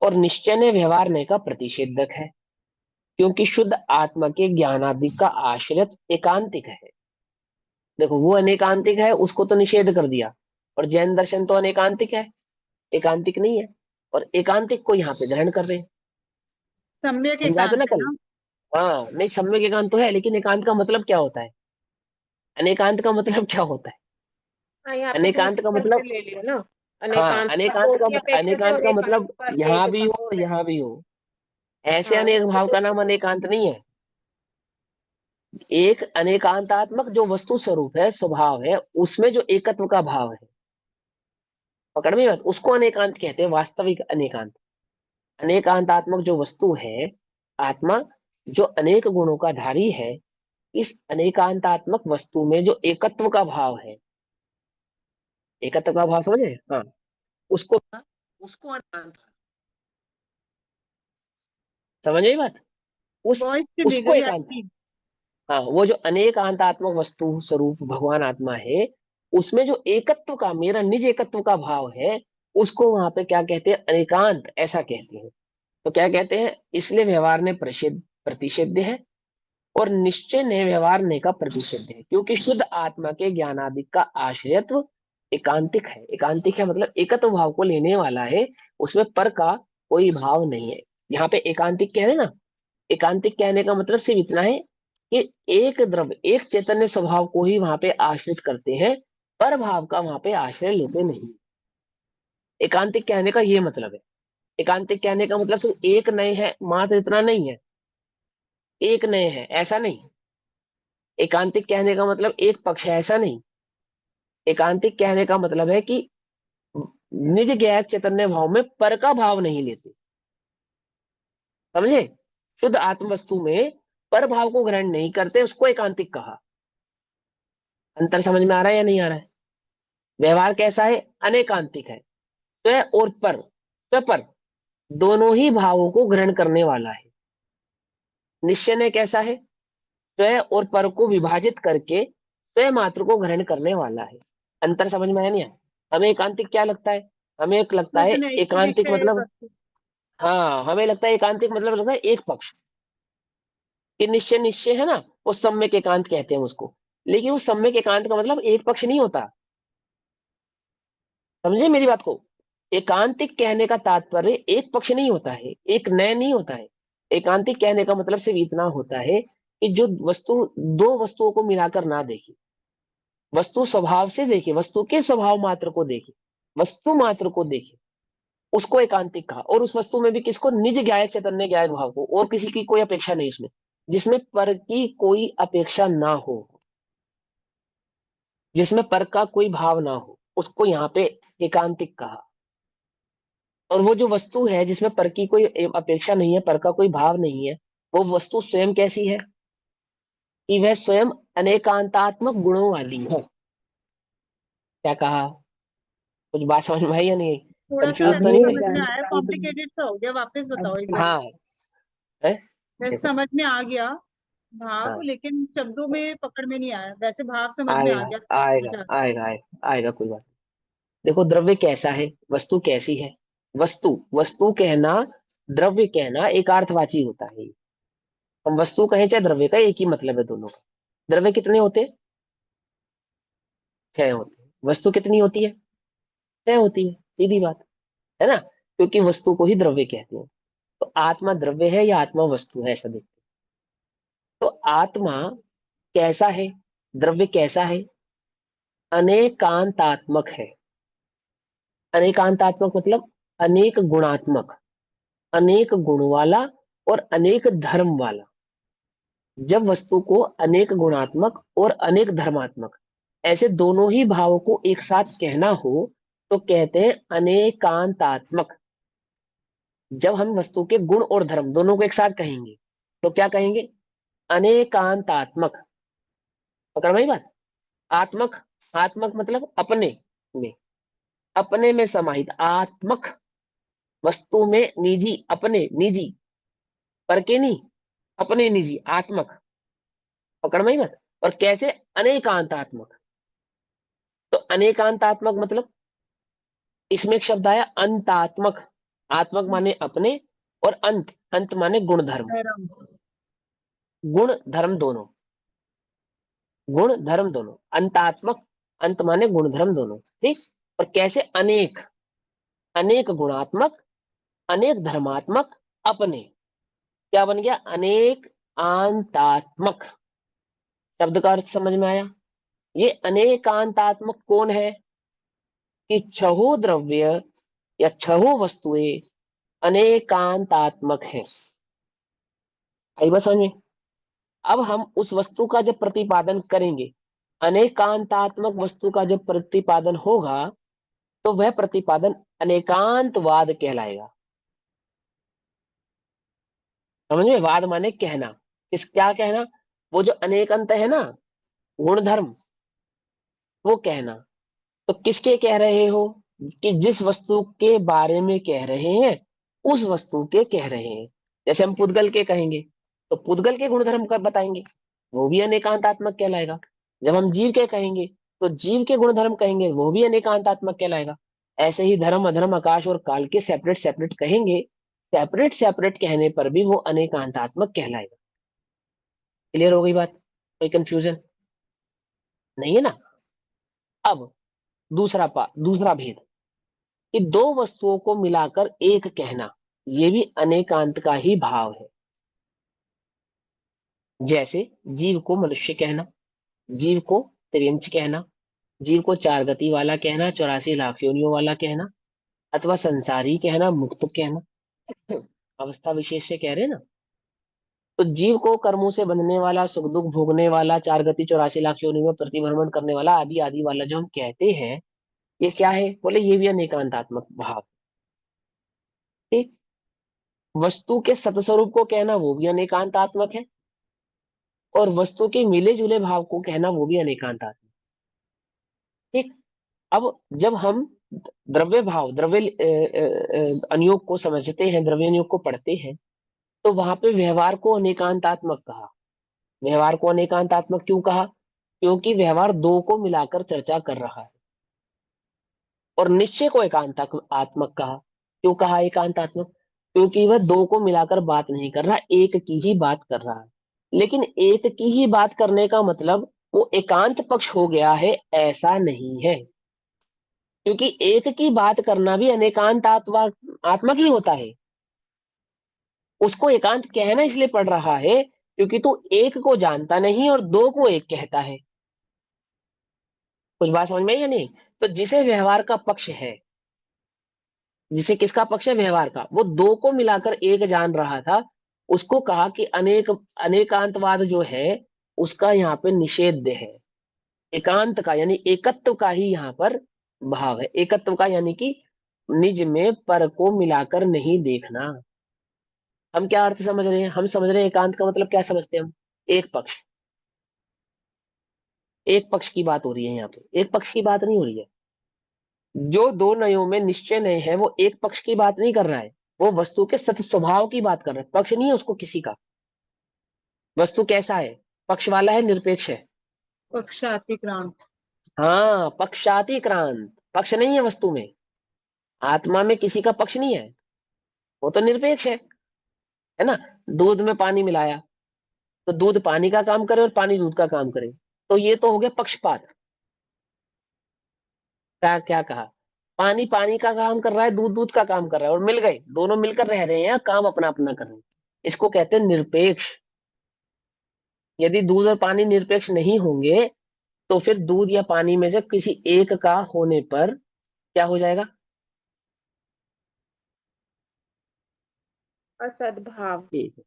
और निश्चय ने व्यवहार ने का प्रतिषेधक है, क्योंकि शुद्ध आत्मा के ज्ञानादि का आश्रित एकांतिक है। देखो, वो अनेकांतिक है उसको तो निषेध कर दिया, और जैन दर्शन तो अनेकांतिक है, एकांतिक नहीं है, और एकांतिक को यहाँ पे ग्रहण कर रहे हैं। सम्यक समझाते ना एकांत है कल। ना। हाँ, नहीं, सम्यक एकांत तो है, लेकिन एकांत का मतलब क्या होता है? अनेकांत का मतलब क्या होता है? हाँ, यहाँ पे अनेकांत दूसरे का शब्द मतलब ले लिया ना। हाँ, अनेकांत अनेकांत का की अपेक्षा अनेकांत जो का एकांत मतलब पर यहाँ एक भी हो भाव है। यहाँ भी हो, ऐसे हाँ अनेक भाव का नाम अनेकांत नहीं है। एक अनेकांतात्मक जो वस्तु स्वरूप है, स्वभाव है, उसमें जो एकत्व का भाव है, पकड़ में बात, उसको अनेकांत कहते हैं, वास्तविक अनेकांत। अनेकांतात्मक जो वस्तु है, आत्मा, जो अनेक गुणों का धारी है, इस अनेकांतात्मक वस्तु में जो एकत्व का भाव है, एकत्व का भाव समझे, हाँ, उसको उसको अनेकांत, समझ गई बात, उस वॉइस चली उसको गई एकांत। आपकी। हाँ, वो जो अनेकांतात्मक वस्तु स्वरूप भगवान आत्मा है, उसमें जो एकत्व का, मेरा निज एकत्व का भाव है, उसको वहां पे क्या कहते हैं, अनेकांत, ऐसा कहते हैं। तो क्या कहते हैं, इसलिए व्यवहार ने प्रसिद्ध प्रतिषिद्ध है, और निश्चय ने व्यवहार ने का प्रतिषिद्ध है, क्योंकि शुद्ध आत्मा के ज्ञानादि का आश्रयत्व एकांतिक है। एकांतिक है मतलब एकत्व भाव को लेने वाला है, उसमें पर का कोई भाव नहीं है। यहाँ पे एकांतिक कह रहे हैं ना, एकांतिक कहने का मतलब सिर्फ इतना है कि एक द्रव्य, एक चैतन्य स्वभाव को ही वहां पे आश्रित करते हैं, पर भाव का वहां पे आश्रय लेते नहीं। एकांतिक कहने का ये मतलब है। एकांतिक कहने का मतलब सिर्फ एक नए है मात्र, इतना नहीं है, एक नए है ऐसा नहीं। एकांतिक कहने का मतलब एक पक्ष है ऐसा नहीं। एकांतिक कहने का मतलब है कि निज ज्ञात चैतन्य भाव में पर का भाव नहीं लेते, समझे। शुद्ध आत्म वस्तु में पर भाव को ग्रहण नहीं करते, उसको एकांतिक कहा। अंतर समझ में आ रहा है या नहीं आ रहा है। व्यवहार कैसा है, अनेकांतिक है, स्व और पर, स्व पर दोनों ही भावों को ग्रहण करने वाला है। निश्चय कैसा है, स्व और पर को विभाजित करके स्व मात्र को ग्रहण करने वाला है। अंतर समझ में आया नहीं आया? हमें एकांतिक क्या लगता है, हमें एक लगता है खुद नहीं एकांतिक विषय मतलब, वस्तु। हाँ हमें लगता है एकांतिक मतलब लगता है एक पक्ष, कि निश्चय निश्चय है ना, वो सम्यक एकांत कहते हैं उसको। लेकिन वो सम्यक एकांत का मतलब एक पक्ष नहीं होता, समझे मेरी बात को। एकांतिक कहने का तात्पर्य एक पक्ष नहीं होता है, एक नय नहीं होता है। एकांतिक कहने का मतलब सिर्फ इतना होता है कि जो वस्तु, दो वस्तुओं को मिलाकर ना देखे, वस्तु स्वभाव से देखे, वस्तु के स्वभाव मात्र को देखे, वस्तु मात्र को देखे, उसको एकांतिक कहा। और उस वस्तु में भी किसको, निज ज्ञायक चैतन्य ज्ञायक भाव को, और किसी की कोई अपेक्षा नहीं उसमें, जिसमें पर की कोई अपेक्षा ना हो, जिसमें पर का कोई भाव ना हो, उसको यहाँ पे एकांतिक कहा। और वो जो वस्तु है जिसमें पर की कोई अपेक्षा नहीं है, पर का कोई भाव नहीं है, वो वस्तु स्वयं कैसी है, कि वह स्वयं अनेकांतात्मक गुणों वाली है। क्या कहा, कुछ बात समझ में आई या नहीं आई? थोड़ा सा कंफ्यूज तो नहीं नहीं समझ में है? आया, कॉम्प्लिकेटेड सा हो गया, वापस बताओ एक बार। हाँ है, वैसे देखो, समझ में आ गया भाव, हाँ लेकिन शब्दों में पकड़ में नहीं आया। वैसे भाव समझ में आ आएगा गया। आएगा समझ आ आएगा आएगा आएगा, कोई बात नहीं। देखो, द्रव्य कैसा है, वस्तु कैसी है। वस्तु, वस्तु कहना, द्रव्य कहना एक अर्थवाची होता है। हम वस्तु कहें चाहे द्रव्य का, एक ही मतलब है दोनों का। द्रव्य कितने होते हैं, छह होते हैं। वस्तु कितनी होती है, छह होती है, सीधी बात है ना, क्योंकि वस्तु को ही द्रव्य कहते हैं। तो आत्मा द्रव्य है या आत्मा वस्तु है, ऐसा देखते हैं। तो आत्मा कैसा है, द्रव्य कैसा है, अनेकांतात्मक है। अनेकांतात्मक मतलब अनेक गुणात्मक, अनेक गुण वाला और अनेक धर्म वाला। जब वस्तु को अनेक गुणात्मक और अनेक धर्मात्मक, ऐसे दोनों ही भावों को एक साथ कहना हो, तो कहते हैं अनेकांतात्मक। जब हम वस्तु के गुण और धर्म दोनों को एक साथ कहेंगे, तो क्या कहेंगे, अनेकांतात्मक। पकड़ में आई बात। आत्मक, आत्मक मतलब अपने में, अपने में समाहित। आत्मक वस्तु में निजी, अपने निजी, पर के नहीं, अपने निजी, आत्मक। पकड़ में आई बात। और कैसे, अनेकांतात्मक। तो अनेकांतात्मक मतलब, इसमें एक शब्द आया अंतात्मक। आत्मक माने अपने, और अंत, अंत माने गुण धर्म। गया। गुण धर्म दोनों, गुण धर्म दोनों, अंतात्मक, अंत माने गुण धर्म दोनों, ठीक। और कैसे, अनेक, अनेक गुणात्मक, अनेक धर्मात्मक, अपने। क्या बन गया, अनेक आंतात्मक। शब्द का अर्थ समझ में आया। ये अनेकांतात्मक कौन है, कि छहो द्रव्य या छहो वस्तुएं अनेकांतात्मक है। आई बात समझ में? अब हम उस वस्तु का जब प्रतिपादन करेंगे, अनेकांतात्मक वस्तु का जब प्रतिपादन होगा, तो वह प्रतिपादन अनेकांतवाद कहलाएगा। समझ में? वाद माने कहना। क्या कहना? वो जो अनेक अंत है ना, गुणधर्म, वो कहना। तो किसके कह रहे हो? कि जिस वस्तु के बारे में कह रहे हैं, उस वस्तु के कह रहे हैं। जैसे हम पुद्गल के कहेंगे, तो पुद्गल के गुणधर्म का बताएंगे, वो भी अनेकांतात्मक कहलाएगा। जब हम जीव के कहेंगे, तो जीव के गुणधर्म कहेंगे, वो भी अनेकांतात्मक कहलाएगा। ऐसे ही धर्म, अधर्म, आकाश और काल के सेपरेट सेपरेट कहेंगे, सेपरेट सेपरेट कहने पर भी वो अनेकांतात्मक कहलाएगा। क्लियर हो गई बात? कोई कंफ्यूजन नहीं है ना? अब दूसरा भेद, कि दो वस्तुओं को मिलाकर एक कहना, ये भी अनेकांत का ही भाव है। जैसे जीव को मनुष्य कहना, जीव को त्रियंच कहना, जीव को 4 गति वाला कहना, 84 लाख योनियों वाला कहना, अथवा संसारी कहना, मुक्त कहना, अवस्था विशेष से कह रहे हैं ना। तो जीव को कर्मों से बंधने वाला, सुख दुख भोगने वाला, 4 गति 84 लाख योनि में प्रतिभ्रमण करने वाला, आदि आदि वाला जो हम कहते हैं, ये क्या है? बोले ये भी अनेकांतात्मक भाव। ठीक। वस्तु के सतस्वरूप को कहना, वो भी अनेकांतात्मक है, और वस्तु के मिले जुले भाव को कहना, वो भी अनेकांतात्मक। ठीक। अब जब हम द्रव्य भाव, द्रव्य अनुयोग को समझते हैं, द्रव्य अनुयोग को पढ़ते हैं, तो वहां पे व्यवहार को अनेकांतात्मक कहा। व्यवहार को अनेकांतात्मक क्यों कहा? क्योंकि व्यवहार दो को मिलाकर चर्चा कर रहा है। और निश्चय को एकांतात्मक कहा। क्यों कहा एकांतात्मक? क्योंकि वह दो को मिलाकर बात नहीं कर रहा, एक की ही बात कर रहा है। लेकिन एक की ही बात करने का मतलब वो एकांत पक्ष हो गया है, ऐसा नहीं है। क्योंकि एक की बात करना भी अनेकांतात्मक ही होता है। उसको एकांत कहना इसलिए पड़ रहा है क्योंकि तू एक को जानता नहीं और दो को एक कहता है। कुछ बात समझ में आई या नहीं? तो जिसे व्यवहार का पक्ष है, जिसे किसका पक्ष है? व्यवहार का, वो दो को मिलाकर एक जान रहा था, उसको कहा कि अनेकांतवाद जो है उसका यहाँ पे निषेध है। एकांत का यानी एकत्व का ही यहाँ पर भाव है। एकत्व का यानी कि निज में पर को मिलाकर नहीं देखना। हम क्या अर्थ समझ रहे हैं? हम समझ रहे हैं एकांत का मतलब क्या समझते हैं हम? एक पक्ष, एक पक्ष की बात हो रही है यहाँ पे, एक पक्ष की बात नहीं हो रही है। जो दो नयों में निश्चय नय है, वो एक पक्ष की बात नहीं कर रहा है, वो वस्तु के सत स्वभाव की बात कर रहा है। पक्ष नहीं है उसको किसी का। वस्तु कैसा है? पक्ष वाला है, निरपेक्ष है? पक्षातिक्रांत। हाँ, पक्षातिक्रांत। पक्ष नहीं है वस्तु में, आत्मा में किसी का पक्ष नहीं है, वो तो निरपेक्ष है ना। दूध में पानी मिलाया, तो दूध पानी का काम करे और पानी दूध का काम करे, तो ये तो हो गया पक्षपात। क्या कहा? पानी पानी का काम कर रहा है, दूध दूध का काम कर रहा है, और मिल गए, दोनों मिलकर रह रहे हैं, काम अपना अपना कर रहे हैं। इसको कहते हैं निरपेक्ष। यदि दूध और पानी निरपेक्ष नहीं होंगे, तो फिर दूध या पानी में से किसी एक का होने पर क्या हो जाएगा? असद्भाव। ठीक है।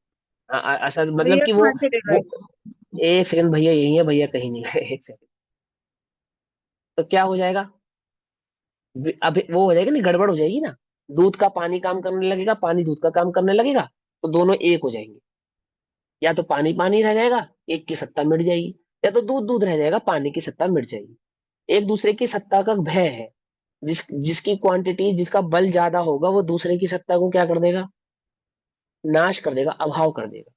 असद मतलब भैया कि कहाँ चले गए? वो एक सेकंड भैया, यही है भैया, कहीं नहीं है, एक सेकंड। तो क्या हो जाएगा? अभी वो हो जाएगी ना, गड़बड़ हो जाएगी ना। दूध का पानी काम करने लगेगा, पानी दूध का काम करने लगेगा, तो दोनों एक हो जाएंगे। या तो पानी पानी रह जाएगा, एक की सत्ता मिट जाएगी, या तो दूध दूध रह जाएगा, पानी की सत्ता मिट जाएगी। एक दूसरे की सत्ता का भय है। जिसकी क्वांटिटी, जिसका बल ज्यादा होगा, वो दूसरे की सत्ता को क्या कर देगा? नाश कर देगा, अभाव कर देगा।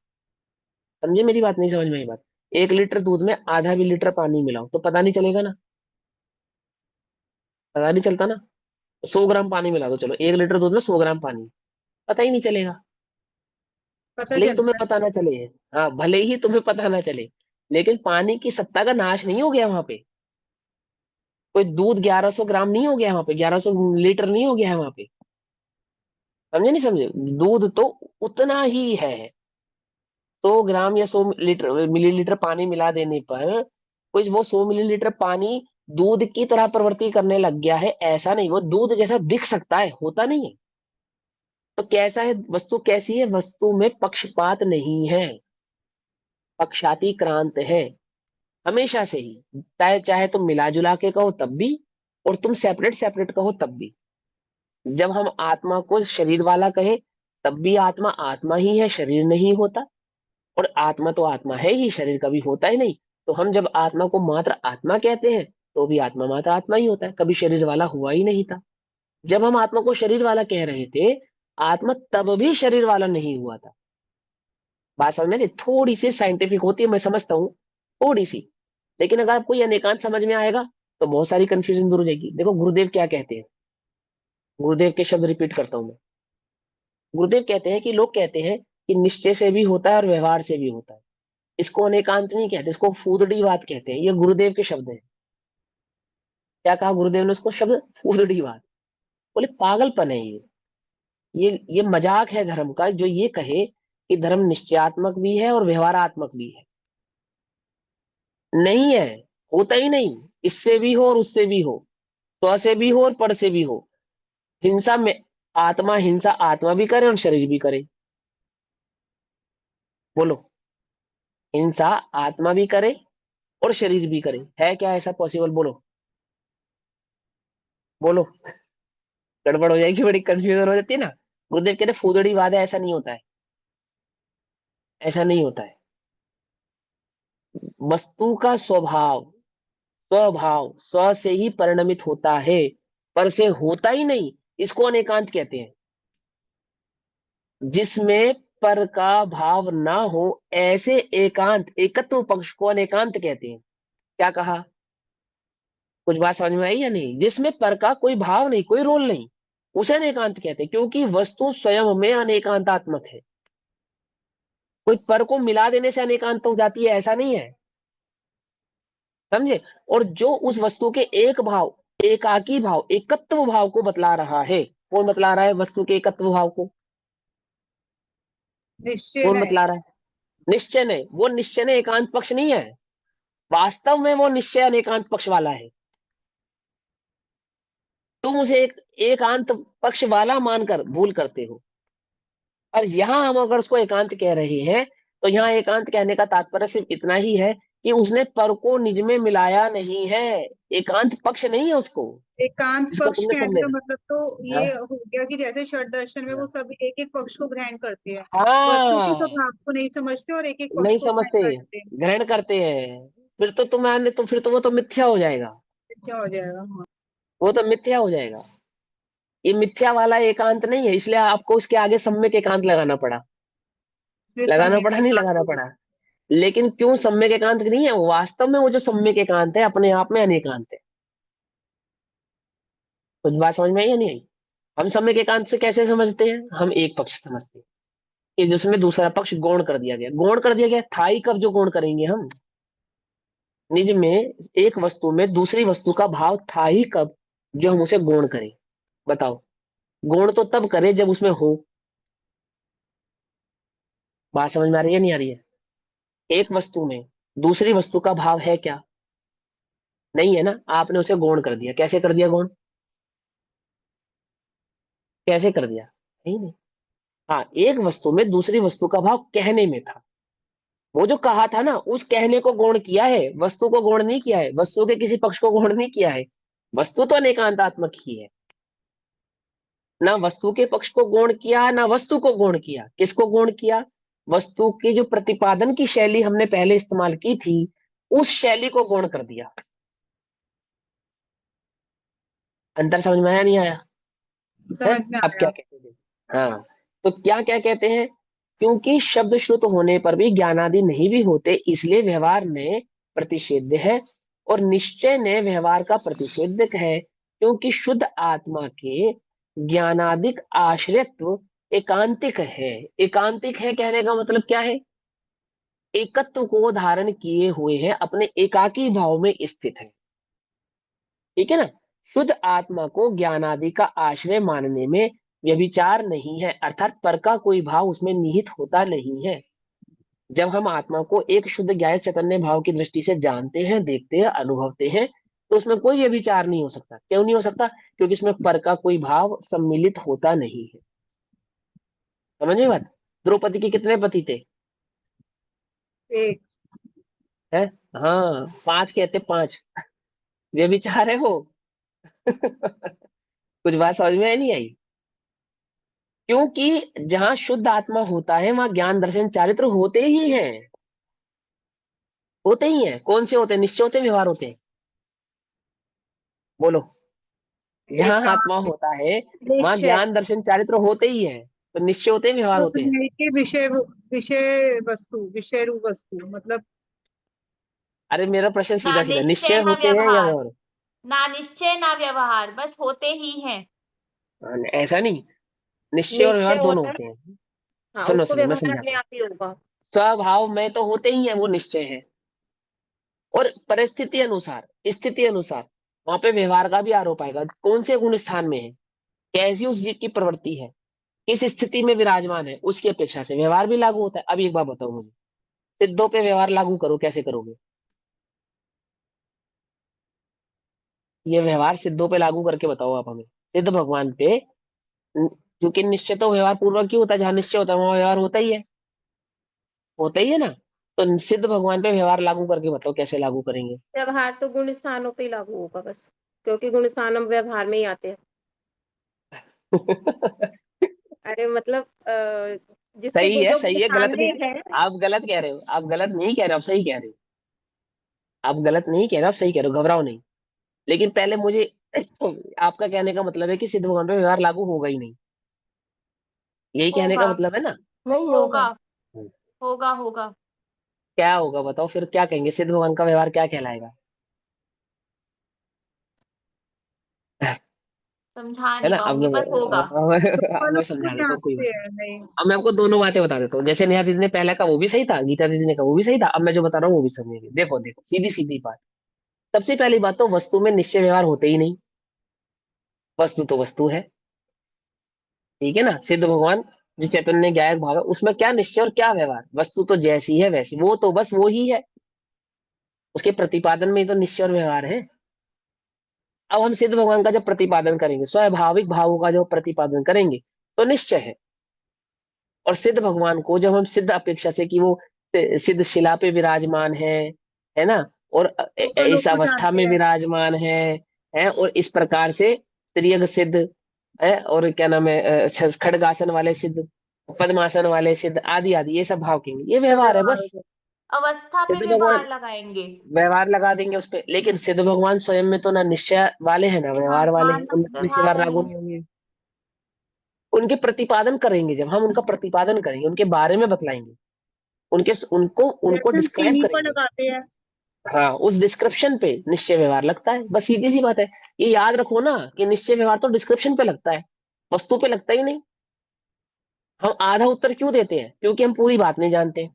समझे मेरी बात? नहीं समझ में आई बात? 1 लीटर दूध में आधा भी लीटर पानी मिलाओ तो पता नहीं चलेगा ना, पता नहीं चलता ना। 100 ग्राम पानी मिला दो, चलो 1 लीटर दूध में 100 ग्राम पानी, पता ही नहीं चलेगा। पता भले ही तुम्हें चलता पता ना चले, हाँ भले ही तुम्हें पता ना चले, लेकिन पानी की सत्ता का नाश नहीं हो गया वहां पे। कोई दूध 1100 ग्राम नहीं हो गया वहां पे, 1100 लीटर नहीं हो गया है वहां पे। समझे नहीं समझे? दूध तो उतना ही है। 100 ग्राम या 100 लीटर मिलीलीटर पानी मिला देने पर कोई वो 100 मिलीलीटर पानी दूध की तरह प्रवृत्ति करने लग गया है, ऐसा नहीं, वो दूध जैसा दिख सकता है, होता नहीं है। तो कैसा है वस्तु, कैसी है वस्तु में पक्षपात नहीं है, पक्षातिक्रांत है हमेशा से ही। चाहे चाहे तुम मिला जुला के कहो तब भी, और तुम सेपरेट सेपरेट कहो तब भी। जब हम आत्मा को शरीर वाला कहे तब भी आत्मा आत्मा ही है, शरीर नहीं होता। और आत्मा तो आत्मा है ही, शरीर कभी होता ही नहीं। तो हम जब आत्मा को मात्र आत्मा कहते हैं तो भी आत्मा मात्र आत्मा ही होता है, कभी शरीर वाला हुआ ही नहीं था। जब हम आत्मा को शरीर वाला कह रहे थे, आत्मा तब भी शरीर वाला नहीं हुआ था। बात समझ में आई? थोड़ी सी साइंटिफिक होती है, मैं समझता हूँ, थोड़ी सी। लेकिन अगर आपको ये अनेकांत समझ में आएगा तो बहुत सारी कंफ्यूजन दूर हो जाएगी। देखो गुरुदेव क्या कहते हैं, गुरुदेव के शब्द रिपीट करता हूं मैं। गुरुदेव कहते हैं कि लोग कहते हैं कि निश्चय से भी होता है और व्यवहार से भी होता है, इसको अनेकांत नहीं कहते, इसको फूदड़ी बात कहते हैं। ये गुरुदेव के शब्द हैं। क्या कहा गुरुदेव ने उसको शब्द? फूदड़ी बात। बोले पागलपन है ये मजाक है धर्म का, जो ये कहे कि धर्म निश्चयात्मक भी है और व्यवहारात्मक भी है। नहीं है, होता ही नहीं। इससे भी हो और उससे भी हो, स्व से भी हो और पर से भी हो। हिंसा में आत्मा, हिंसा आत्मा भी करे और शरीर भी करे। बोलो, हिंसा आत्मा भी करे और शरीर भी करे, है क्या ऐसा पॉसिबल? बोलो बोलो। गड़बड़ हो जाएगी, बड़ी कंफ्यूजन हो जाती है ना। गुरुदेव कहते फूदड़ी वादा, ऐसा नहीं होता है, ऐसा नहीं होता है। वस्तु का स्वभाव, स्वभाव स्व से ही परिणमित होता है, पर से होता ही नहीं। इसको अनेकांत कहते हैं। जिसमें पर का भाव ना हो, ऐसे एकांत, एकत्व पक्ष को अनेकांत कहते हैं। क्या कहा? कुछ बात समझ में आई या नहीं? जिसमें पर का कोई भाव नहीं, कोई रोल नहीं, उसे अनेकांत कहते हैं, क्योंकि वस्तु स्वयं में अनेकांतात्मक है। कोई पर को मिला देने से अनेकांत हो जाती है, ऐसा नहीं है, समझे? और जो उस वस्तु के एक भाव, एकाकी भाव, एकत्व भाव को बतला रहा है, कौन बतला रहा है वस्तु के एकत्व भाव को? निश्चय कौन है। बतला रहा है? निश्चय ने। वो निश्चय ने एकांत पक्ष नहीं है, वास्तव में वो निश्चय अनेकांत पक्ष वाला है। तुम उसे एक एकांत पक्ष वाला मानकर भूल करते हो। और यहां हम अगर उसको एकांत कह रहे हैं तो यहाँ एकांत कहने का तात्पर्य सिर्फ इतना ही है कि उसने पर को निज में मिलाया नहीं है, एकांत पक्ष नहीं है उसको, एकांत जिसको पक्ष तुमने कहने समझे। का मतलब तो हाँ ये हो गया कि जैसे षड दर्शन में वो हाँ सब एक एक पक्ष को ग्रहण करते हैं, वस्तु के हाँ, स्वभाव को नहीं समझते और एक एक पक्ष नहीं को ग्रहण समझते, करते हैं। ग्रहण करते हैं। फिर तो तुम्हारे, तो फिर तो वो तो मिथ्या हो जाएगा, क्या हो जाएगा? हाँ। वो तो मिथ्या हो जाएगा। ये मिथ्या वाला एकांत नहीं है, इसलिए आपको उसके आगे सम्यक एकांत लगाना पड़ा। इसलिए लगाना समय पड़ा के नहीं साथ लगाना हो पड़ा? लेकिन क्यों सम्यक एकांत नहीं है? वास्तव में वो जो सम्यक एकांत है अपने आप में अनेकांत है। कुछ बात समझ में आई या नहीं आई? हम सम्यक एकांत से कैसे समझते हैं? हम एक पक्ष समझते हैं कि जिसमें दूसरा पक्ष गौण कर दिया गया। गौण कर दिया गया था ही कब जो गौण करेंगे हम? निज में एक वस्तु में दूसरी वस्तु का भाव था ही कब जो हम उसे गौण करें? बताओ। गौण तो तब करे जब उसमें हो। बात समझ में आ रही है नहीं आ रही है? एक वस्तु में दूसरी वस्तु का भाव है क्या? नहीं है ना, आपने उसे गौण कर दिया। कैसे कर दिया गौण? कैसे कर दिया? नहीं। हाँ, एक वस्तु में दूसरी वस्तु का भाव कहने में था, वो जो कहा था ना, उस कहने को गौण किया है, वस्तु को गौण नहीं किया है, वस्तु के किसी पक्ष को गौण नहीं किया है। वस्तु तो अनेकांतात्मक ही है। ना वस्तु के पक्ष को गौण किया, ना वस्तु को गौण किया। किसको गौण किया? वस्तु की जो प्रतिपादन की शैली हमने पहले इस्तेमाल की थी, उस शैली को गौण कर दिया। अंतर समझ में आया नहीं आया? है? समझ में अब क्या आया। कहते हैं? हाँ, तो क्या क्या कहते हैं? क्योंकि शब्द श्रुत होने पर भी ज्ञानादि नहीं भी होते, इसलिए व्यवहार ने प्रतिषेध्य है और निश्चय ने व्यवहार का प्रतिषेधक है। क्योंकि शुद्ध आत्मा के ज्ञानादिक आश्रयत्व एकांतिक है। एकांतिक है कहने का मतलब क्या है? एकत्व को धारण किए हुए है, अपने एकाकी भाव में स्थित है। ठीक है ना? शुद्ध आत्मा को ज्ञानादि का आश्रय मानने में व्यभिचार नहीं है, अर्थात पर का कोई भाव उसमें निहित होता नहीं है। जब हम आत्मा को एक शुद्ध ज्ञायक चैतन्य भाव की दृष्टि से जानते हैं, देखते हैं, अनुभवते हैं, तो उसमें कोई व्यभिचार नहीं हो सकता। क्यों नहीं हो सकता? क्योंकि इसमें पर का कोई भाव सम्मिलित होता नहीं है। समझ में बात? द्रौपदी के कितने पति थे? एक। है, हाँ, 5 कहते, 5। व्यभिचार है वो। कुछ बात समझ में नहीं आई? क्योंकि जहां शुद्ध आत्मा होता है वहां ज्ञान दर्शन चारित्र होते ही हैं। होते ही हैं। कौन से होते हैं? निश्चय होते हैं, व्यवहार होते हैं? बोलो। एक जहां का आत्मा होता है वहां निश्चय। ज्ञान दर्शन चारित्र होते ही है। तो निश्चय होते हैं, व्यवहार तो होते हैं। है कि विषय वस्तु, विषय रूप वस्तु, मतलब अरे मेरा प्रश्न ना सीधा सीधा, निश्चय निश्चय ना होते हैं या व्यवहार, व्यवहार? ना निश्चय ना व्यवहार, बस होते ही हैं। ऐसा नहीं, निश्चय और निश्चय व्यवहार दोनों होता है। होते हैं। हाँ, सुनो उसको सुनो, मैं व्यवहार अपने समझाता हूँ। आप ही होगा। स्वभाव में तो होते ही हैं, वो निश्चय है। और परिस्थिति अनुसार, स्थिति अनुसार वहां पे व्यवहार का भी आरोप आएगा। कौन से गुण स्थान में है, कैसी उस जीव की प्रवृत्ति है, किस स्थिति में विराजमान है, उसकी अपेक्षा से व्यवहार भी लागू होता है। अब एक बात बताओ मुझे, सिद्धों पे व्यवहार लागू करो, कैसे करोगे? ये व्यवहार सिद्धों पे लागू करके बताओ आप हमें। सिद्ध भगवान पे क्योंकि निश्चय तो व्यवहार पूर्वक ही होता है, जहां निश्चय होता है वहां व्यवहार होता ही है। होता ही है ना? तो सिद्ध भगवान पे व्यवहार लागू करके बताओ, कैसे लागू करेंगे? व्यवहार तो गुण स्थानों पे ही लागू होगा बस, क्योंकि गुण स्थान हम व्यवहार में ही आते हैं। अरे मतलब जिसके सही है, जो गुण सही है, गलत सामने नहीं। है। आप गलत कह रहे हो, आप गलत नहीं कह रहे हो, आप सही कह रहे हो। आप गलत नहीं कह रहे हो, आप सही कह रहे हो, घबराओ नहीं। लेकिन पहले मुझे आपका कहने का मतलब है कि सिद्ध भगवान पे व्यवहार लागू होगा ही नहीं, यही कहने का होगा, मतलब है ना? नहीं होगा, होगा। होगा, होगा। क्या होगा बताओ फिर, क्या कहेंगे? सिद्ध भगवान का व्यवहार क्या कहलाएगा? समझा है नहीं ना? पाऊंगी, बस होगा। अब मैं दोनों समझा अपने देता आप हूँ, कोई बात से नहीं। है, नहीं। अब मैं आपको दोनों बातें बता देता हूँ। जैसे नेहा दीदी ने पहले कहा वो भी सही था, गीता दीदी ने कहा वो भी सही था, अब मैं जो बता रहा हूँ वो भी समझेंगे। देखो देखो, सीधी सीधी बात। सबसे पहली बात तो वस्तु में निश्चय व्यवहार होते ही नहीं। वस्तु तो वस्तु है, ठीक है ना? सिद्ध भगवान जिस चैतन्य ज्ञायक भाव है उसमें क्या निश्चय और क्या व्यवहार? वस्तु तो जैसी है वैसी, वो तो बस वो ही है। उसके प्रतिपादन में ही तो निश्चय और व्यवहार है। अब हम सिद्ध भगवान का जब प्रतिपादन करेंगे, स्वाभाविक भावों का जब प्रतिपादन करेंगे, तो निश्चय है। और सिद्ध भगवान को जब हम सिद्ध अपेक्षा से कि वो सिद्ध शिला पे विराजमान है ना, और दोनों इस को अवस्था जानते में हैं। विराजमान है और इस प्रकार से त्रियग सिद्ध है, और क्या नाम है, खड्गासन वाले सिद्ध, पद्मासन वाले सिद्ध, आदि आदि, ये सब भाव कहेंगे, ये व्यवहार है व्यवहार बस। होगा। अवस्था पे सिद्ध भगवान व्यवहार लगाएंगे। व्यवहार लगा देंगे उस पे, लेकिन सिद्ध भगवान स्वयं में तो ना निश्चय वाले हैं ना हाँ व्यवहार वाले हाँ, हैं, ना उनमें तो निश्चय व्यवहार व्यवहार वाले लागू हैं। नहीं होंगे। उनके प्रतिपादन करेंगे, जब हम उनका प्रतिपादन करेंगे, उनके बारे में बतलाएंगे, उनके उनको उनको जैसे हम डिस्क्राइब चीनी को करेंगे। लगाते हैं। हाँ, उस डिस्क्रिप्शन पे निश्चय व्यवहार लगता है, बस सीधी सी बात है। ये याद रखो ना कि निश्चय व्यवहार तो डिस्क्रिप्शन पे लगता है, वस्तु पे लगता ही नहीं। हम आधा उत्तर क्यों देते हैं? क्योंकि हम पूरी बात नहीं जानते।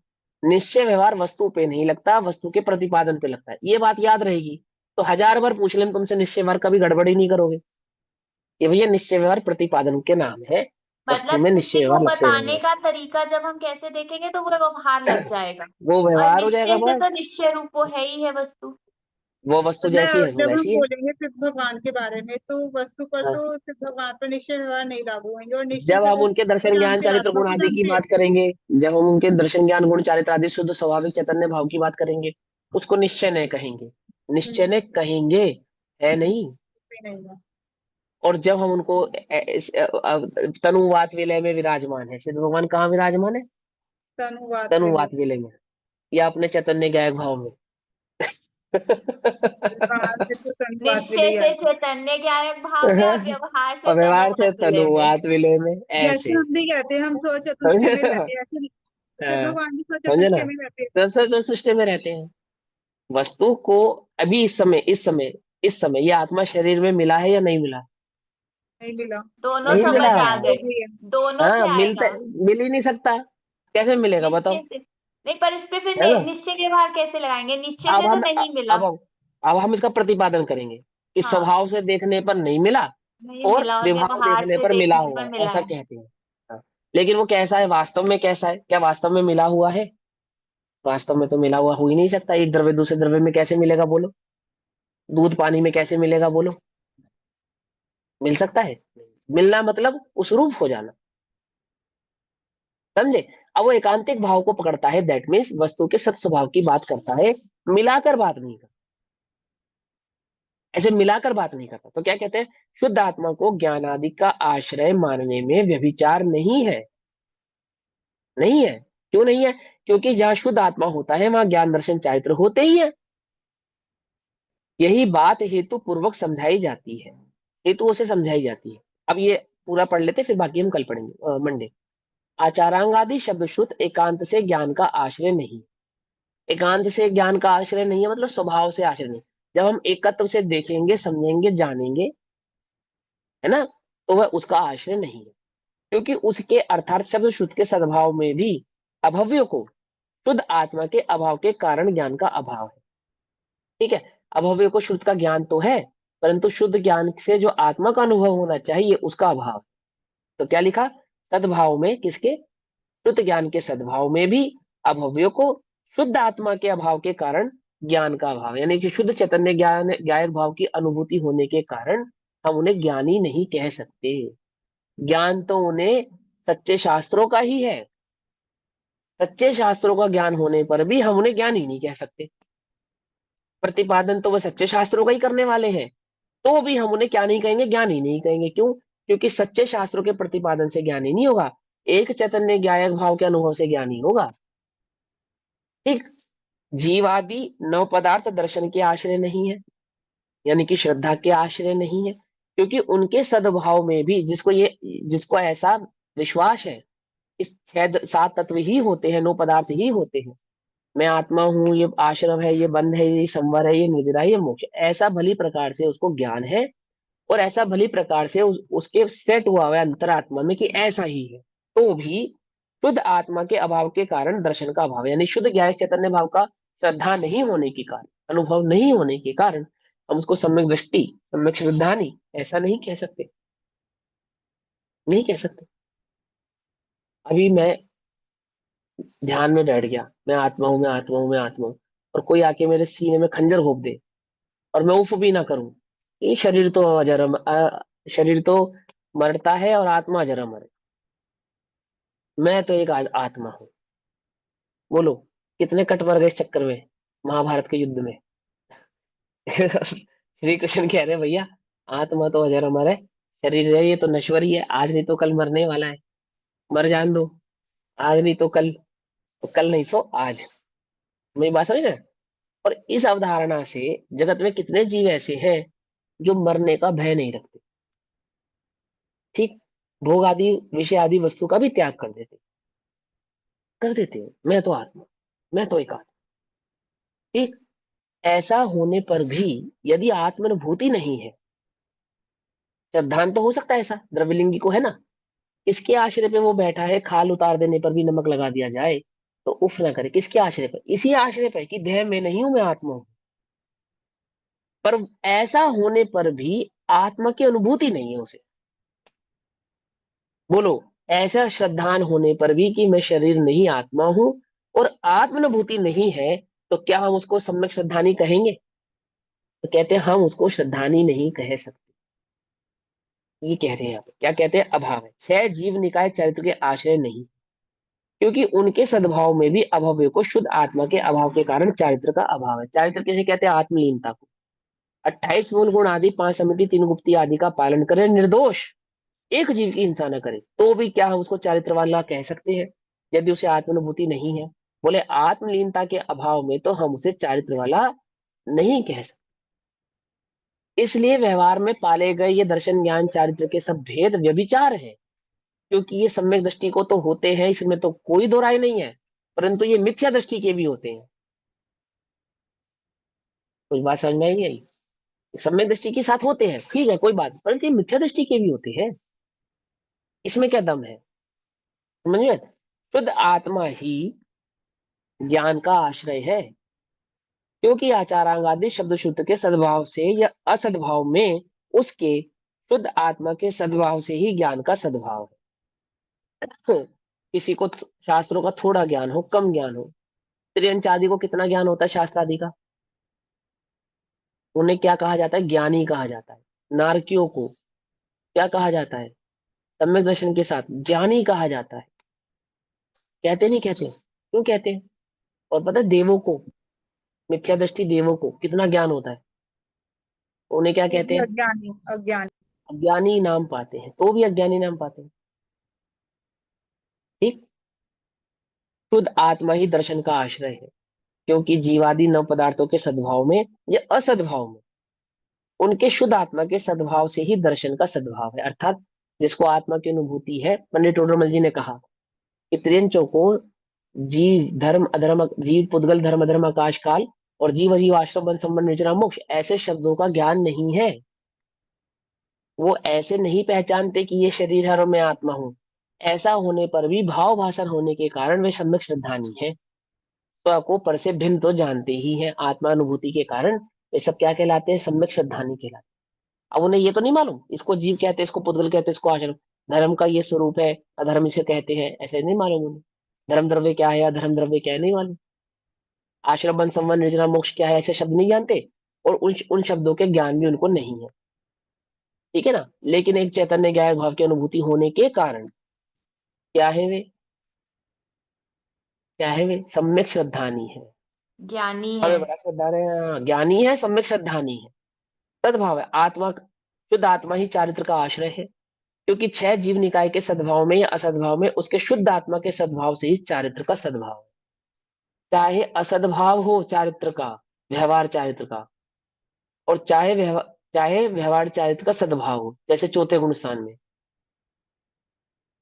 निश्चय व्यवहार वस्तु पे नहीं लगता, वस्तु के प्रतिपादन पे लगता है, ये बात याद रहेगी। तो 1000 बार पूछ लें तुमसे निश्चय व्यवहार, कभी गड़बड़ ही नहीं करोगे कि भैया निश्चय व्यवहार प्रतिपादन के नाम है, वस्तु मतलब में निश्चय किसी को व्यवहार लगते बताने रहेंगे। का तरीका जब हम कैसे देखेंगे तो वो व्यवहार लग जाएगा। वो और व्यवहार हो जाएगा निश्चय से तो बस। निश्चय रूप वो है ही है वस्तु। वो वस्तु जैसी है मतलब वो जब हम वैसी है। बोलेंगे सिद्ध भगवान के बारे में, तो वस्तु पर हाँ। तो सिद्ध भगवान पर निश्चय व्यवहार नहीं लागू होंगे, और निश्चय जब से हम वो उनके को दर्शन ज्ञान जानते हैं, चारित्र आत्मा गुण को आदि की जानते हैं। बात करेंगे, जब हम उनके दर्शन ज्ञान गुण चारित्र आदि शुद्ध स्वाभाविक चैतन्य भाव की बात करेंगे, उसको निश्चय नहीं कहेंगे। निश्चय हम्म, नहीं कहेंगे, है नहीं। भी नहीं है। और जब हम उनको तनुवात विलय में विराजमान है, सिद्ध भगवान कहाँ विराजमान है? तनुवात विलय। तनुवात विलय में, या अपने चैतन्य गायक भाव में। बाहर से तो तनुवात निश्चय विलय से आएगा। चैतन्य ज्ञायक भाव में और व्यवहार से और व्यवहार से तनुवात विलय में। तनुवात विलय में, जैसे ऐसे। हम भी कहते हैं हम स्व चतुष्टय समझे में ना? रहते हैं, ऐसे सिद्ध हाँ, भगवान भी स्व समझे ना? चतुष्टय में रहते हैं। तो सृष्टि में रहते हैं। वस्तु को अभी इस समय ये आत्मा शरीर में मिला है या नहीं मिला? नहीं मिला। दोनों नहीं समझ मिला। आ गए। भी है। दोनों हाँ, से मिलता, आएगा। मिल ही नहीं सकता। कैसे मिलेगा बताओ? निश्चय से नहीं, पर इस पे फिर है ना? निश्चय व्यवहार कैसे लगाएंगे? निश्चय अब से तो हम नहीं मिला। अब अब हम इसका प्रतिपादन करेंगे कि हाँ, स्वभाव से देखने पर नहीं मिला नहीं और मिला, और विभाव व्यवहार देखने से पर मिला देखने हुआ पर है, मिला ऐसा है। कहते हैं। हाँ। लेकिन वो कैसा है वास्तव में? कैसा है? क्या वास्तव में मिला हुआ है? वास्तव में तो मिला हुआ हो ही नहीं सकता। एक द्रव्य दूसरे द्रव्य में कैसे मिलेगा बोलो? दूध पानी में कैसे मिलेगा बोलो? मिल सकता है? मिलना मतलब उस रूप हो जाना, समझे? अब वो एकांतिक भाव को पकड़ता है, दैट मीन्स वस्तु के सत स्वभाव की बात करता है, मिलाकर बात नहीं करता, ऐसे मिलाकर बात नहीं करता। तो क्या कहते हैं? शुद्ध आत्मा को ज्ञान आदि का आश्रय मानने में व्यभिचार नहीं है। नहीं है। क्यों नहीं है? क्योंकि जहां शुद्ध आत्मा होता है वहां ज्ञान दर्शन चारित्र होते ही है। यही बात हेतु पूर्वक समझाई जाती है, हेतुओं से समझाई जाती है। अब ये पूरा पढ़ लेते, फिर बाकी हम कल पढ़ेंगे मंडे। आचारांग आदि शब्द शुद्ध एकांत से ज्ञान का आश्रय नहीं। एकांत से ज्ञान का आश्रय नहीं है मतलब स्वभाव से आश्रय नहीं। जब हम एकत्व से देखेंगे, समझेंगे, जानेंगे, है ना, तो वह उसका आश्रय नहीं है। क्योंकि उसके अर्थात शब्द शुद्ध के सद्भाव में भी अभव्य को शुद्ध आत्मा के अभाव के कारण ज्ञान का अभाव है। ठीक है, अभव्य को शुद्ध का ज्ञान तो है, परंतु शुद्ध ज्ञान से जो आत्मा का अनुभव होना चाहिए उसका अभाव। तो क्या लिखा? सद्भाव में, किसके? शुद्ध ज्ञान के सद्भाव में भी अभव्य को शुद्ध आत्मा के अभाव के कारण ज्ञान का अभाव, यानी कि शुद्ध चैतन्य ज्ञान ज्ञायक भाव की अनुभूति होने के कारण हम उन्हें ज्ञानी नहीं कह सकते। ज्ञान तो उन्हें सच्चे शास्त्रों का ही है। सच्चे शास्त्रों का ज्ञान होने पर भी हम उन्हें ज्ञानी नहीं कह सकते। प्रतिपादन तो वह सच्चे शास्त्रों का ही करने वाले हैं, तो भी हम उन्हें क्या नहीं कहेंगे? ज्ञानी नहीं कहेंगे। क्यों? क्योंकि सच्चे शास्त्रों के प्रतिपादन से ज्ञानी नहीं होगा, एक चैतन्य ज्ञायक भाव के अनुभव से ज्ञानी होगा। ठीक। जीवादि नव पदार्थ दर्शन के आश्रय नहीं है, यानी कि श्रद्धा के आश्रय नहीं है, क्योंकि उनके सद्भाव में भी जिसको ऐसा विश्वास है, इस छह सात तत्व ही होते हैं, नौ पदार्थ ही होते हैं, मैं आत्मा हूँ, ये आश्रम है, ये बंध है, ये संवर है, ये निद्रा है, ये मोक्ष, ऐसा भली प्रकार से उसको ज्ञान है, और ऐसा भली प्रकार से उसके सेट हुआ हुआ है अंतरात्मा में कि ऐसा ही है, तो भी शुद्ध आत्मा के अभाव के कारण दर्शन का अभाव, यानी शुद्ध ज्ञान चैतन्य भाव का श्रद्धा नहीं होने के कारण, अनुभव नहीं होने के कारण हम उसको सम्यक दृष्टि, सम्यक श्रद्धा नहीं, ऐसा नहीं कह सकते। नहीं कह सकते। अभी मैं ध्यान में बैठ गया, मैं आत्मा हूं, मैं आत्मा हूं, मैं आत्मा हूं, और कोई आके मेरे सीने में खंजर घोप दे और मैं उफ भी ना करूं, ये शरीर तो अजर शरीर तो मरता है और आत्मा अजर अमर है, मैं तो एक आत्मा हूँ। बोलो कितने कट मर गए इस चक्कर में, महाभारत के युद्ध में। श्री कृष्ण कह रहे हैं भैया आत्मा तो अजर अमर है, शरीर है ये तो नश्वर ही है, आज नहीं तो कल मरने वाला है, मर जान दो, आज नहीं तो कल नहीं सो आज। मेरी बात समझ रहे हैं? और इस अवधारणा से जगत में कितने जीव ऐसे हैं जो मरने का भय नहीं रखते। ठीक। भोग आदि विषय आदि वस्तु का भी त्याग कर देते हैं, मैं तो आत्मा, मैं तो एक आत्मा। ठीक। ऐसा होने पर भी यदि आत्मानुभूति नहीं है, श्रद्धांत तो हो सकता है ऐसा, द्रव्यलिंगी को है ना, किसके आश्रय पे वो बैठा है, खाल उतार देने पर भी नमक लगा दिया जाए तो उफ ना करे, किसके आश्रय पर? इसी आश्रय पर कि देह में नहीं हूं, मैं आत्मा हूं। पर ऐसा होने पर भी आत्मा की अनुभूति नहीं है उसे। बोलो, ऐसा श्रद्धान होने पर भी कि मैं शरीर नहीं आत्मा हूं और आत्मानुभूति नहीं है, तो क्या हम उसको सम्यक श्रद्धानी कहेंगे? तो कहते हैं हम उसको श्रद्धानी नहीं कह सकते। ये कह रहे हैं यहाँ पे, क्या कहते हैं? अभाव है। छह जीव निकाय चरित्र के आश्रय नहीं, क्योंकि उनके सद्भाव में भी अभव्य को शुद्ध आत्मा के अभाव के कारण चारित्र का अभाव है। चारित्र किसे कहते हैं? आत्मलीनता को। 28 मूल गुण आदि, 5 समिति, 3 गुप्ती आदि का पालन करें, निर्दोष एक जीव की हिंसा न करे, तो भी क्या हम उसको चारित्र वाला कह सकते हैं यदि उसे आत्मानुभूति नहीं है? बोले आत्मलीनता के अभाव में तो हम उसे चारित्र वाला नहीं कह सकते। इसलिए व्यवहार में पाले गए ये दर्शन ज्ञान चारित्र के सब भेद व्यभिचार है, क्योंकि ये सम्यक दृष्टि को तो होते हैं, इसमें तो कोई दो राय नहीं है, परंतु ये मिथ्या दृष्टि के भी होते हैं। कुछ बात समझ में आई नहीं? सम्यक दृष्टि के साथ होते हैं, ठीक है, कोई बात, परंतु ये मिथ्या दृष्टि के भी होते हैं। इसमें क्या दम है? समझ में? शुद्ध आत्मा ही ज्ञान का आश्रय है, क्योंकि आचारांग आदि शब्द शुद्ध के सद्भाव से या असद्भाव में उसके शुद्ध आत्मा के सद्भाव से ही ज्ञान का सद्भाव है। किसी को शास्त्रों का थोड़ा ज्ञान हो, कम ज्ञान हो, त्रियंच आदि को कितना ज्ञान होता है शास्त्र आदि का? उन्हें क्या कहा जाता है? ज्ञानी कहा जाता है। नारकियों को क्या कहा जाता है? सम्यक दर्शन के साथ ज्ञानी कहा जाता है। कहते नहीं कहते? क्यों कहते हैं? और पता है देवों को, मिथ्या दृष्टि देवों को कितना ज्ञान होता है, उन्हें क्या वो कहते भी हैं? अज्ञानी अज्ञानी। अज्ञानी नाम पाते हैं, तो भी अज्ञानी नाम पाते हैं। ठीक। शुद्ध आत्मा ही दर्शन का आश्रय है, क्योंकि जीवादि नव पदार्थों के सद्भाव में या असद्भाव में उनके शुद्ध आत्मा के सद्भाव से ही दर्शन का सद्भाव है। अर्थात जिसको आत्मा की अनुभूति है, पंडित टोडरमल जी ने कहा कि त्रियंचों को जीव धर्म अधर्म, जीव पुद्गल धर्म अधर्म आकाश काल और जीव जीव आश्रम बन संबंध निर्जरा मोक्ष ऐसे शब्दों का ज्ञान नहीं है। वो ऐसे नहीं पहचानते कि ये शरीर है और मैं आत्मा हूं। ऐसा होने पर भी भाव भाषण होने के कारण वे सम्यक श्रद्धानी है। स्व को पर से भिन्न तो जानते ही हैं, आत्मानुभूति के कारण वे सब क्या कहलाते हैं? सम्यक श्रद्धानी कहलाते हैं। अब उन्हें ये तो नहीं मालूम इसको जीव कहते हैं, इसको पुद्गल कहते हैं, इसको आश्रम, धर्म का ये स्वरूप है, अधर्म इसे कहते हैं, ऐसे नहीं मालूम उन्हें। धर्म द्रव्य क्या है, अधर्म द्रव्य क्या है, नहीं मालूम। आश्रम बन संबंध निर्जरा मोक्ष क्या है, ऐसे शब्द नहीं जानते, और उन शब्दों के ज्ञान भी उनको नहीं है। ठीक है ना। लेकिन एक चैतन्य ज्ञान भाव की अनुभूति होने के कारण क्या है वे? क्या है वे? सम्यक श्रद्धानी है। ज्ञानी है। हमें बड़ा श्रद्धा है, ज्ञानी है, सम्यक श्रद्धानी है। सद्भाव है, आत्मा शुद्ध आत्मा ही चारित्र का आश्रय है, क्योंकि 6 जीव निकाय के सद्भाव में या असद्भाव में उसके शुद्ध आत्मा के सद्भाव से ही चारित्र का सद्भाव है। चाहे असद्भाव हो चारित्र का, व्यवहार चारित्र का, और चाहे व्यवहार चारित्र का सद्भाव हो, जैसे चौथे गुण स्थान में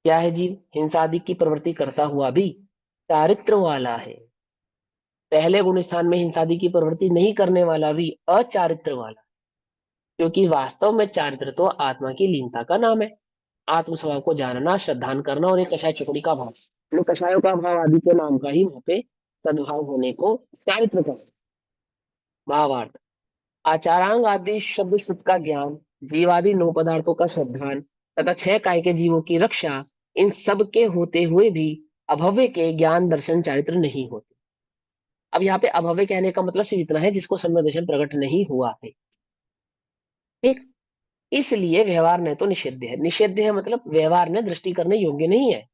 क्या है? जीव हिंसा आदि की प्रवृत्ति करता हुआ भी चारित्र वाला है। पहले गुण स्थान में हिंसा आदि की प्रवृत्ति नहीं करने वाला भी अचारित्र वाला, क्योंकि वास्तव में चारित्र तो आत्मा की लीनता का नाम है। आत्म स्वभाव को जानना, श्रद्धान करना, और एक कषाय चुकड़ी का भाव, इन कषायों का भाव आदि के नाम का ही वहां पे सद्भाव होने को चारित्र का भावार्थ। आचारांग आदि शब्द शुद्ध का ज्ञान, जीवादि 9 पदार्थों का श्रद्धान तथा 6 काय के जीवों की रक्षा, इन सब के होते हुए भी अभव्य के ज्ञान दर्शन चारित्र नहीं होते। अब यहाँ पे अभव्य कहने का मतलब सिर्फ इतना है जिसको सम्यक दर्शन प्रकट नहीं हुआ है। ठीक। इसलिए व्यवहार ने तो निषिद्ध है। निषिद्ध है मतलब व्यवहार ने दृष्टि करने योग्य नहीं है,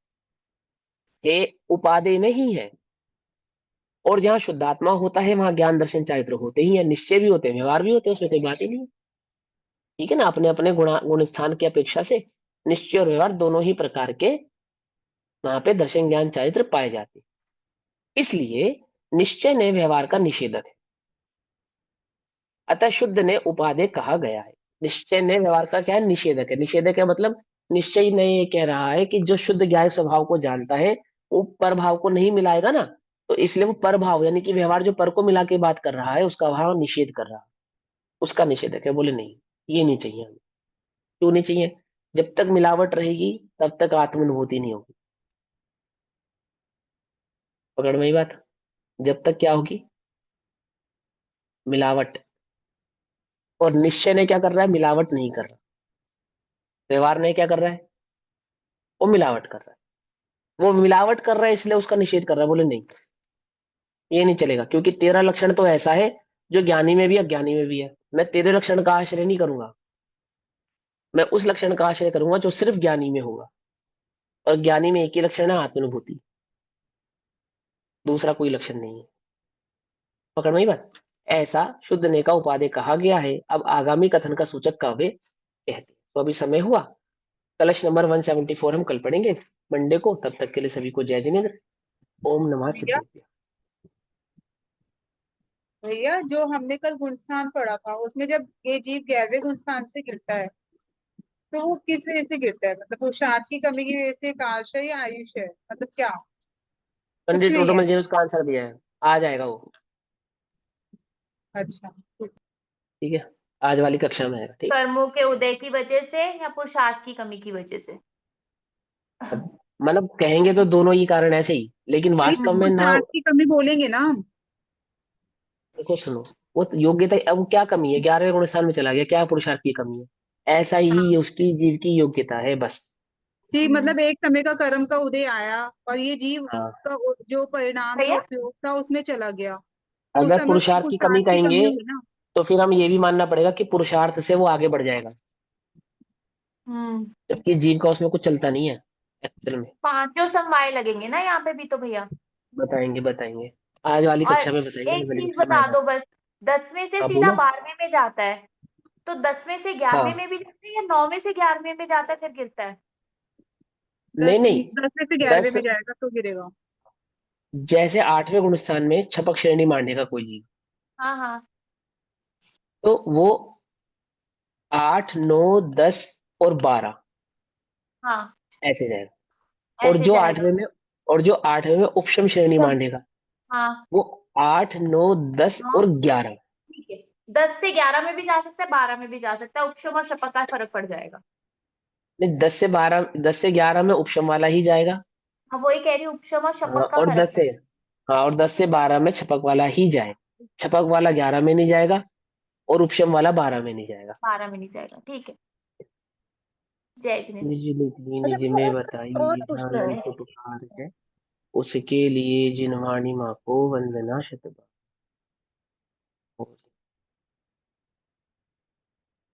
ये उपादेय नहीं है। और जहाँ शुद्धात्मा होता है वहां ज्ञान दर्शन चारित्र होते ही है, निश्चय भी होते हैं, व्यवहार भी होते हैं, उसमें कोई बात ही नहीं है। ठीक है ना। अपने अपने गुण स्थान की अपेक्षा से निश्चय और व्यवहार दोनों ही प्रकार के वहां पे दर्शन ज्ञान चारित्र पाए जाते हैं। इसलिए निश्चय ने व्यवहार का निषेधक है, अतः शुद्ध ने उपादेय कहा गया है। निश्चय ने व्यवहार का क्या है? निषेधक है। निषेधक है मतलब निश्चय ने ये कह रहा है कि जो शुद्ध ज्ञान स्वभाव को जानता है वो पर भाव को नहीं मिलाएगा ना, तो इसलिए वो पर भाव यानी कि व्यवहार जो पर को मिला के बात कर रहा है उसका भाव निषेध कर रहा है, उसका निषेधक है। बोले नहीं, ये नहीं चाहिए हमें। क्यों नहीं चाहिए? जब तक मिलावट रहेगी तब तक आत्मानुभूति नहीं होगी। पकड़ में ही बात। जब तक क्या होगी? मिलावट। और निश्चय ने क्या कर रहा है? मिलावट नहीं कर रहा। व्यवहार ने क्या कर रहा है? वो मिलावट कर रहा है। वो मिलावट कर रहा है इसलिए उसका निषेध कर रहा है। बोले नहीं, ये नहीं चलेगा, क्योंकि तेरा लक्षण तो ऐसा है जो ज्ञानी में भी अज्ञानी में भी है। मैं तेरे लक्षण का आश्रय नहीं करूंगा, मैं उस लक्षण का आश्रय करूंगा जो सिर्फ ज्ञानी में होगा, और ज्ञानी में एक ही लक्षण है, आत्मानुभूति, दूसरा कोई लक्षण नहीं है। पकड़ में ही बात। ऐसा शुद्ध ने का उपादेय कहा गया है। अब आगामी कथन का सूचक काव्य कहते हैं। तो अभी समय हुआ, कलश नंबर 174 हम कल पढ़ेंगे मंडे को। तब तक के लिए सभी को जय जिनेन्द्र। ओम नमः भैया शिवाय। भैया जो हमने कल गुणस्थान पढ़ा था उसमें जब ये जीव गैरवे गुणस्थान से गिरता है तो वो किस वजह से गिरता है? मतलब पुरुषार्थ की कमी की वजह से, काश है या आयुष है, मतलब क्या? कुछ पंडित नहीं है। टोटोमल जी ने उसका आंसर दिया है, आ जाएगा वो। अच्छा। ठीक है, आज वाली कक्षा में आएगा। ठीक। कर्मों के उदय की वजह से या पुरुषार्थ की कमी की वजह से? अब मतलब कहेंगे तो दोनों ही कारण ऐसे ही, लेकिन नहीं, वास्तव में ना। पुरुषार्थ की कमी बोलेंगे ना हम। देखो सुनो, वो तो योग्यता, अब वो क्या कमी है? 11वें गुण स्थान में चला गया, क्या पुरुषार्थ की कमी है? ऐसा ही हाँ, ये उसकी जीव की योग्यता है बस। कि मतलब एक समय का कर्म का उदय आया और ये जीव हाँ, का जो परिणाम जो भैया उपयोग था उसमें चला गया, तो उस अगर समय उसको पुरुषार्थ की कमी पुरुषार्थ की कहेंगे, कमी हुई ना। तो फिर हम ये भी मानना पड़ेगा कि पुरुषार्थ से वो आगे बढ़ जाएगा, जबकि जीव का उसमें कुछ चलता नहीं है एक्चुअल में। पांचों समवाय लगेंगे ना यहाँ पे भी तो भैया। बताएंगे बताएंगे, आज वाली और कक्षा में बताएंगे, आने एक वाली चीज कक्षा में बता आएगा। दो बस, 10वें से हाँ सीधा बोलो। 12वें में जाता है, तो 10वें से 11वें हाँ में भी जाता है या 9वें से 11वें में जाता है फिर गिरता है? नहीं नहीं, 10 में से 11वें 10 में जाएगा तो गिरेगा। जैसे 8वें गुण स्थान में छपक श्रेणी मांडेगा कोई जीव, हाँ हाँ तो वो 8, 9, 10 और 12 हाँ, ऐसे जाएगा। और ऐसे जो जाएगा। 8वें में, और जो 8वें में उपशम श्रेणी तो मांडेगा, हाँ, वो 8, 9, 10 हाँ और 11। ठीक है, 10 से 11 में भी जा सकता है, 12 में भी जा सकता है, उपशम और शपथ का फर्क पड़ जाएगा। नहीं, 10 से 12, 10 से 11 में उपशम वाला ही जाएगा। हाँ वही कह रही हूँ, उपशम और हाँ शपथ का और फर्क 10 से, हाँ और 10 से 12 में छपक वाला ही जाएगा, छपक वाला 11 में नहीं जाएगा और उपशम वाला 12 में नहीं जाएगा। 12 में नहीं जाएगा, ठीक है। जय जिनेन्द्र। निज लिखी अच्छा निज में मेरा बताई, और पूछना है। अनंत उपकार है उसके लिए जिनवाणी माँ को वंदना शतबार।